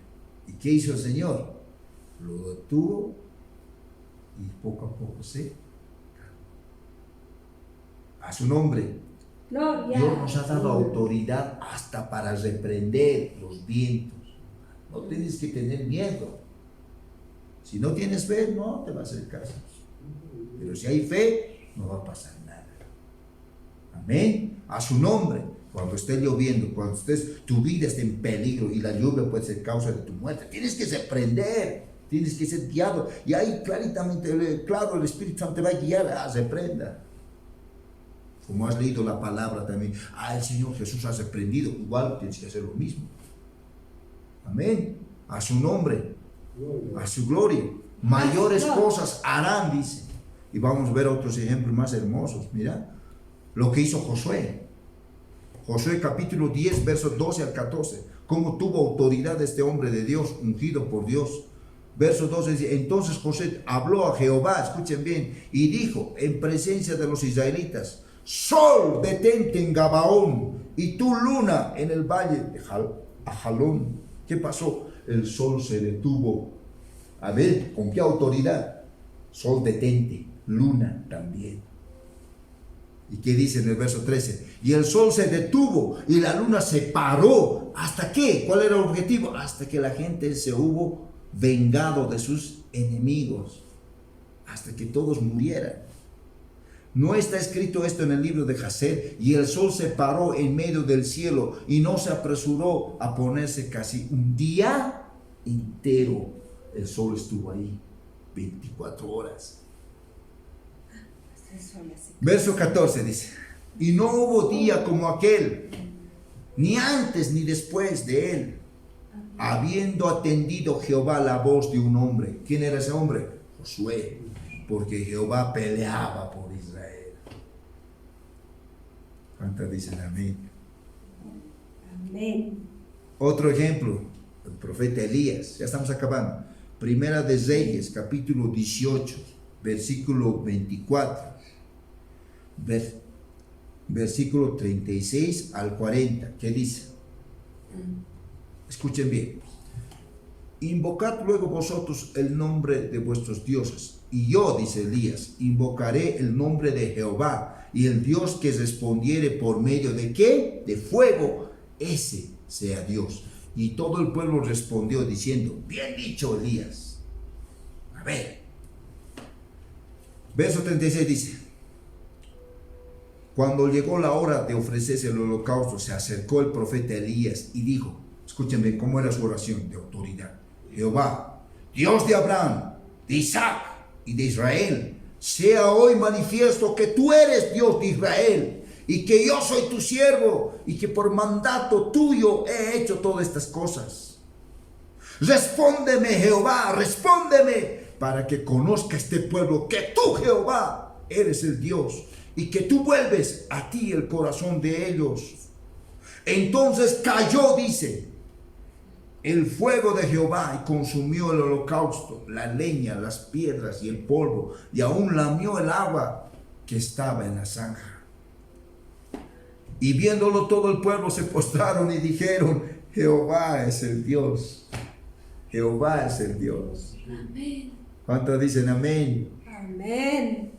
¿Y qué hizo el Señor? Lo detuvo y poco a poco se calmó. A su nombre. Gloria. Dios nos ha dado autoridad hasta para reprender los vientos. No tienes que tener miedo. Si no tienes fe, no te va a hacer caso. Pero si hay fe, no va a pasar nada. Amén. A su nombre. Cuando esté lloviendo, cuando tu vida esté en peligro y la lluvia puede ser causa de tu muerte, tienes que reprender, tienes que ser guiado. Y ahí claramente, claro, el Espíritu Santo te va a guiar a reprenda. Como has leído la palabra también, el Señor Jesús ha reprendido, igual tienes que hacer lo mismo. Amén. A su nombre, a su gloria. Mayores cosas harán, dice. Y vamos a ver otros ejemplos más hermosos. Mira lo que hizo Josué. Josué capítulo 10, versos 12 al 14. Cómo tuvo autoridad este hombre de Dios, ungido por Dios. Verso 12 dice, entonces Josué habló a Jehová, escuchen bien, y dijo en presencia de los israelitas, sol, detente en Gabaón, y tú luna en el valle de Ajalón. ¿Qué pasó? El sol se detuvo. A ver, ¿con qué autoridad? Sol, detente, luna también. ¿Y qué dice en el verso 13? Y el sol se detuvo y la luna se paró. ¿Hasta qué? ¿Cuál era el objetivo? Hasta que la gente se hubo vengado de sus enemigos. Hasta que todos murieran. ¿No está escrito esto en el libro de Jasher? Y el sol se paró en medio del cielo y no se apresuró a ponerse casi un día entero. El sol estuvo ahí 24 horas. Verso 14 dice, y no hubo día como aquel, ni antes ni después de él, habiendo atendido Jehová la voz de un hombre. ¿Quién era ese hombre? Josué, porque Jehová peleaba por Israel. ¿Cuántas dicen amén? Amén. Otro ejemplo, el profeta Elías. Ya estamos acabando. Primera de Reyes, capítulo 18, versículo 24. Versículo 36 al 40. ¿Qué dice? Escuchen bien. invocad luego vosotros el nombre de vuestros dioses. Y yo, dice Elías, invocaré el nombre de Jehová, y el Dios que respondiere por medio de ¿qué? De fuego, ese sea Dios. Y todo el pueblo respondió diciendo, bien dicho, Elías. A ver, verso 36 dice, cuando llegó la hora de ofrecerse el holocausto, se acercó el profeta Elías y dijo, escúchenme cómo era su oración de autoridad. Jehová, Dios de Abraham, de Isaac y de Israel, sea hoy manifiesto que tú eres Dios de Israel y que yo soy tu siervo y que por mandato tuyo he hecho todas estas cosas. Respóndeme, Jehová, respóndeme, para que conozca este pueblo que tú, Jehová, eres el Dios y que tú vuelves a ti el corazón de ellos. Entonces cayó, dice, el fuego de Jehová y consumió el holocausto, la leña, las piedras y el polvo, y aún lamió el agua que estaba en la zanja. Y viéndolo todo el pueblo se postraron y dijeron, Jehová es el Dios. Jehová es el Dios. Amén. ¿Cuántos dicen amén? Amén.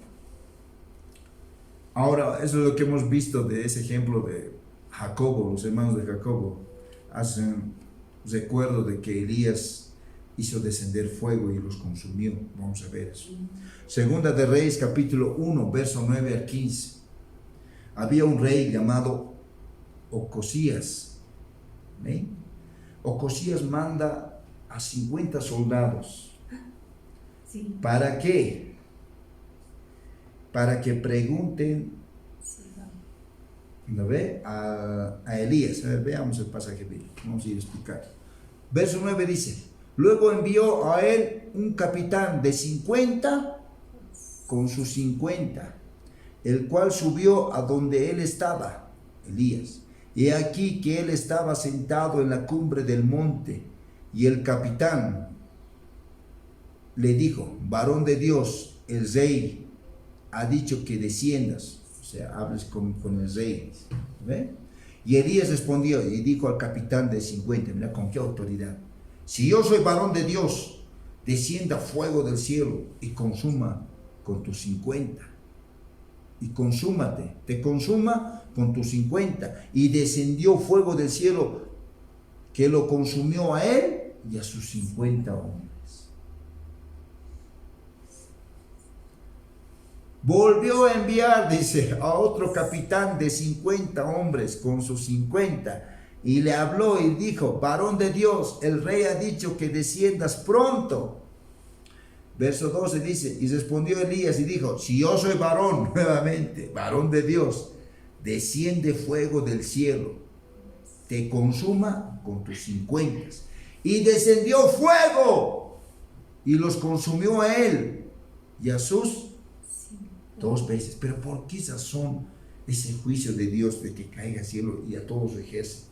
Ahora, eso es lo que hemos visto de ese ejemplo de Jacobo, los hermanos de Jacobo. Hacen recuerdo de que Elías hizo descender fuego y los consumió. Vamos a ver eso. Segunda de Reyes, capítulo 1, verso 9 al 15. Había un rey llamado Ocosías. ¿Eh? Ocosías manda a 50 soldados. Sí. ¿Para qué? Para que pregunten, ¿no ve? A Elías. A ver, veamos el pasaje bíblico. Vamos a ir a explicar. Verso 9 dice, luego envió a él un capitán de 50 con sus 50, el cual subió a donde él estaba, Elías. Y aquí que él estaba sentado en la cumbre del monte, y el capitán le dijo, varón de Dios, el rey ha dicho que desciendas, o sea, hables con el rey. ¿Ve? Y Elías respondió y dijo al capitán de 50, mira con qué autoridad, si yo soy varón de Dios, descienda fuego del cielo y consuma con tus 50. Y consúmate, te consuma con tus 50. Y descendió fuego del cielo que lo consumió a él y a sus 50 hombres. Volvió a enviar, dice, a otro capitán de 50 hombres con sus 50, y le habló y dijo, varón de Dios, el rey ha dicho que desciendas pronto. Verso 12 dice, y respondió Elías y dijo, si yo soy varón, nuevamente, varón de Dios, desciende fuego del cielo, te consuma con tus 50. Y descendió fuego, y los consumió a él y a sus 2 veces. Pero ¿por qué razón ese juicio de Dios de que caiga al cielo y a todo su ejército?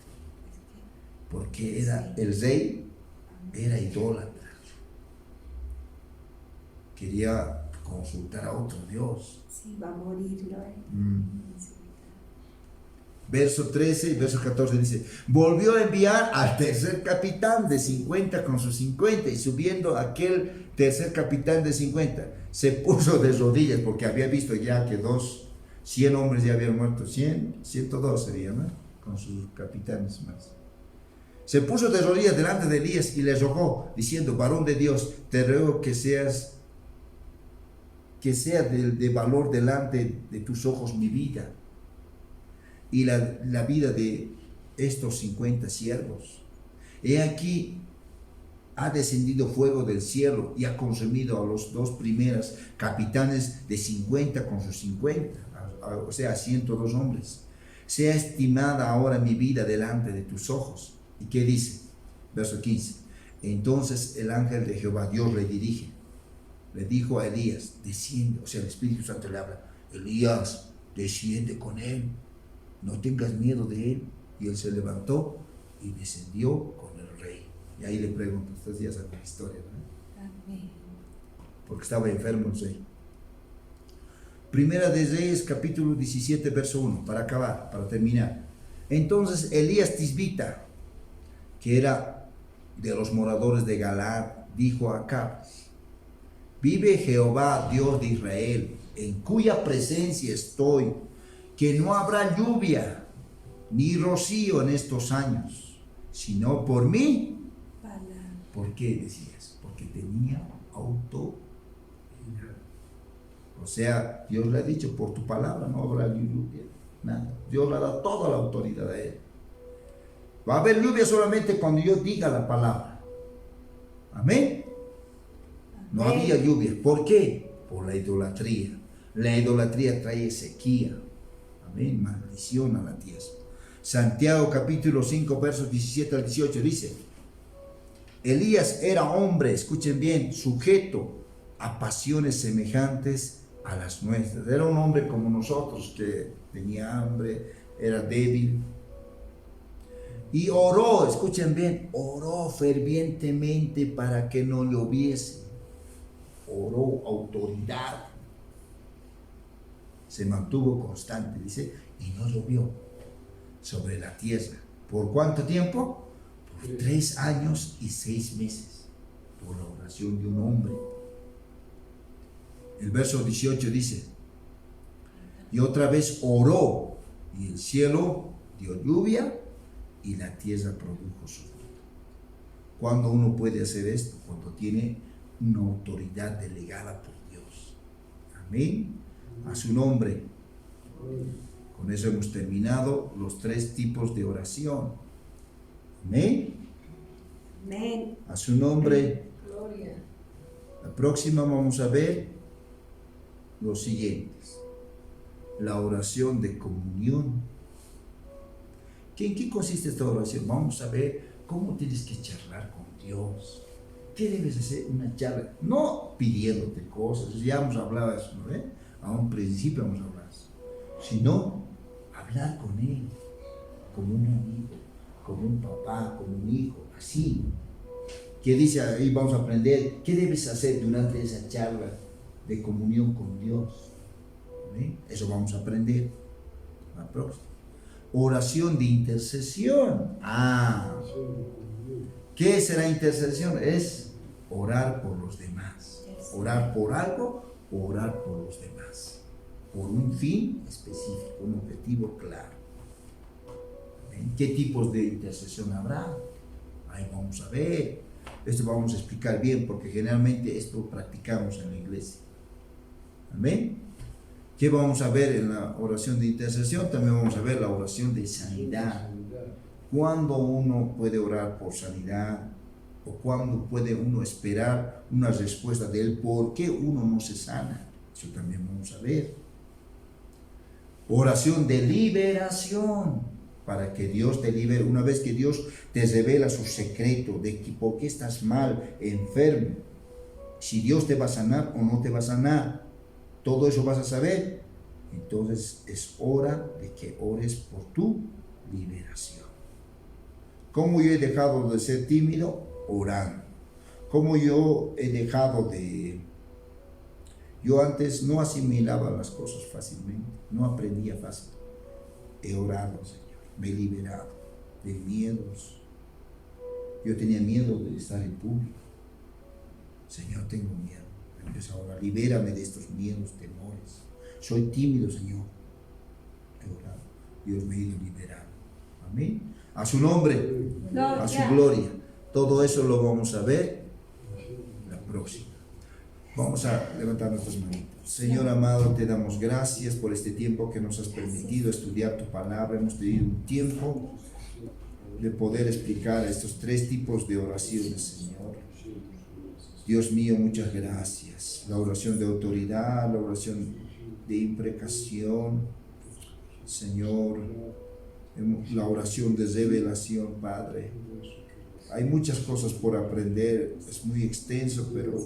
Porque era el rey, era idólatra. Quería consultar a otro Dios. Sí, va a morir, ¿no? Verso 13 y verso 14 dice, volvió a enviar al tercer capitán de 50 con sus 50, y subiendo aquel tercer capitán de 50, se puso de rodillas, porque había visto ya que 100 hombres ya habían muerto, 102 serían, ¿no? Con sus capitanes más. Se puso de rodillas delante de Elías y le rogó, diciendo, varón de Dios, te ruego que sea de valor delante de tus ojos mi vida y la vida de estos 50 siervos. He aquí, ha descendido fuego del cielo y ha consumido a los 2 primeros capitanes de 50 con sus 50, o sea, 102 hombres. Sea estimada ahora mi vida delante de tus ojos. ¿Y qué dice? Verso 15. Entonces el ángel de Jehová, Dios le dirige, le dijo a Elías, desciende, o sea, el Espíritu Santo le habla, Elías, desciende con él, no tengas miedo de él. Y él se levantó y descendió con el rey. Y ahí le pregunto, ustedes ya saben la historia, ¿no? Amén. Porque estaba enfermo el rey. Primera de Reyes, capítulo 17, verso 1, para acabar, para terminar. Entonces Elías Tisbita, que era de los moradores de Galaad, dijo a Acab: vive Jehová, Dios de Israel, en cuya presencia estoy, que no habrá lluvia ni rocío en estos años, sino por mí. ¿Por qué decías? Porque tenía autoridad. O sea, Dios le ha dicho: por tu palabra no habrá lluvia, nada. Dios le ha dado toda la autoridad a él. Va a haber lluvia solamente cuando yo diga la palabra. Amén. No había lluvia. ¿Por qué? Por la idolatría. La idolatría trae sequía. Amén. Maldición a la tierra. Santiago capítulo 5 versos 17 al 18 dice: Elías era hombre, escuchen bien, sujeto a pasiones semejantes a las nuestras. Era un hombre como nosotros, que tenía hambre, era débil. Y oró, escuchen bien, oró fervientemente para que no lloviese. Oró autoridad. Se mantuvo constante, dice, y no llovió sobre la tierra. ¿Por cuánto tiempo? Por 3 años y 6 meses. Por la oración de un hombre. El verso 18 dice: y otra vez oró, y el cielo dio lluvia, y la tierra produjo su fruto. ¿Cuándo uno puede hacer esto? Cuando tiene una autoridad delegada por Dios. Amén. A su nombre. Con eso hemos terminado los 3 tipos de oración. Amén. Amén. A su nombre. Gloria. La próxima vamos a ver los siguientes: la oración de comunión. ¿En qué consiste esta oración? Vamos a ver cómo tienes que charlar con Dios. ¿Qué debes hacer? Una charla, no pidiéndote cosas, ya hemos hablado de eso, ¿no? A un principio hemos hablado de eso, sino hablar con Él, como un amigo, como un papá, como un hijo, así. ¿Qué dice ahí? Vamos a aprender qué debes hacer durante esa charla de comunión con Dios. ¿Sí? Eso vamos a aprender la próxima. Oración de intercesión. ¿Qué es la intercesión? Es orar por los demás. Orar por algo, orar por los demás. Por un fin específico, un objetivo claro. ¿Qué tipos de intercesión habrá? Ahí vamos a ver. Esto vamos a explicar bien, porque generalmente esto practicamos en la iglesia. Amén. ¿Qué vamos a ver en la oración de intercesión? También vamos a ver la oración de sanidad. ¿Cuándo uno puede orar por sanidad? ¿O cuándo puede uno esperar una respuesta de Él? ¿Por qué uno no se sana? Eso también vamos a ver. Oración de liberación, para que Dios te libere. Una vez que Dios te revela su secreto de que por qué estás mal, enfermo, si Dios te va a sanar o no te va a sanar, todo eso vas a saber. Entonces es hora de que ores por tu liberación. ¿Cómo yo he dejado de ser tímido? Orando. ¿Cómo yo he dejado de... Yo antes no asimilaba las cosas fácilmente, no aprendía fácil. He orado, Señor, me he liberado de miedos. Yo tenía miedo de estar en público. Señor, tengo miedo. Entonces ahora libérame de estos miedos, temores. Soy tímido, Señor. He orado. Dios me ha ido liberando. Amén. A su nombre, a su gloria. Todo eso lo vamos a ver la próxima. Vamos a levantar nuestras manitas. Señor amado, te damos gracias por este tiempo que nos has permitido estudiar tu palabra. Hemos tenido un tiempo de poder explicar estos 3 tipos de oraciones, Señor. Dios mío, muchas gracias. La oración de autoridad, la oración de imprecación, Señor, la oración de revelación, Padre. Hay muchas cosas por aprender, es muy extenso, pero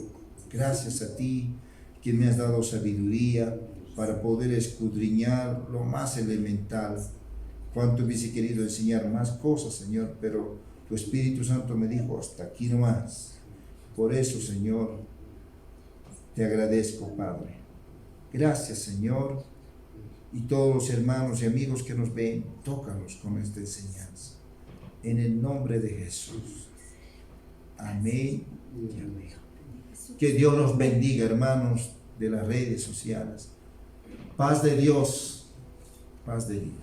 gracias a ti, que me has dado sabiduría para poder escudriñar lo más elemental. Cuánto hubiese querido enseñar más cosas, Señor, pero tu Espíritu Santo me dijo, hasta aquí nomás. Por eso, Señor, te agradezco, Padre. Gracias, Señor. Y todos los hermanos y amigos que nos ven, tócalos con esta enseñanza. En el nombre de Jesús. Amén y amén. Que Dios los bendiga, hermanos de las redes sociales. Paz de Dios. Paz de Dios.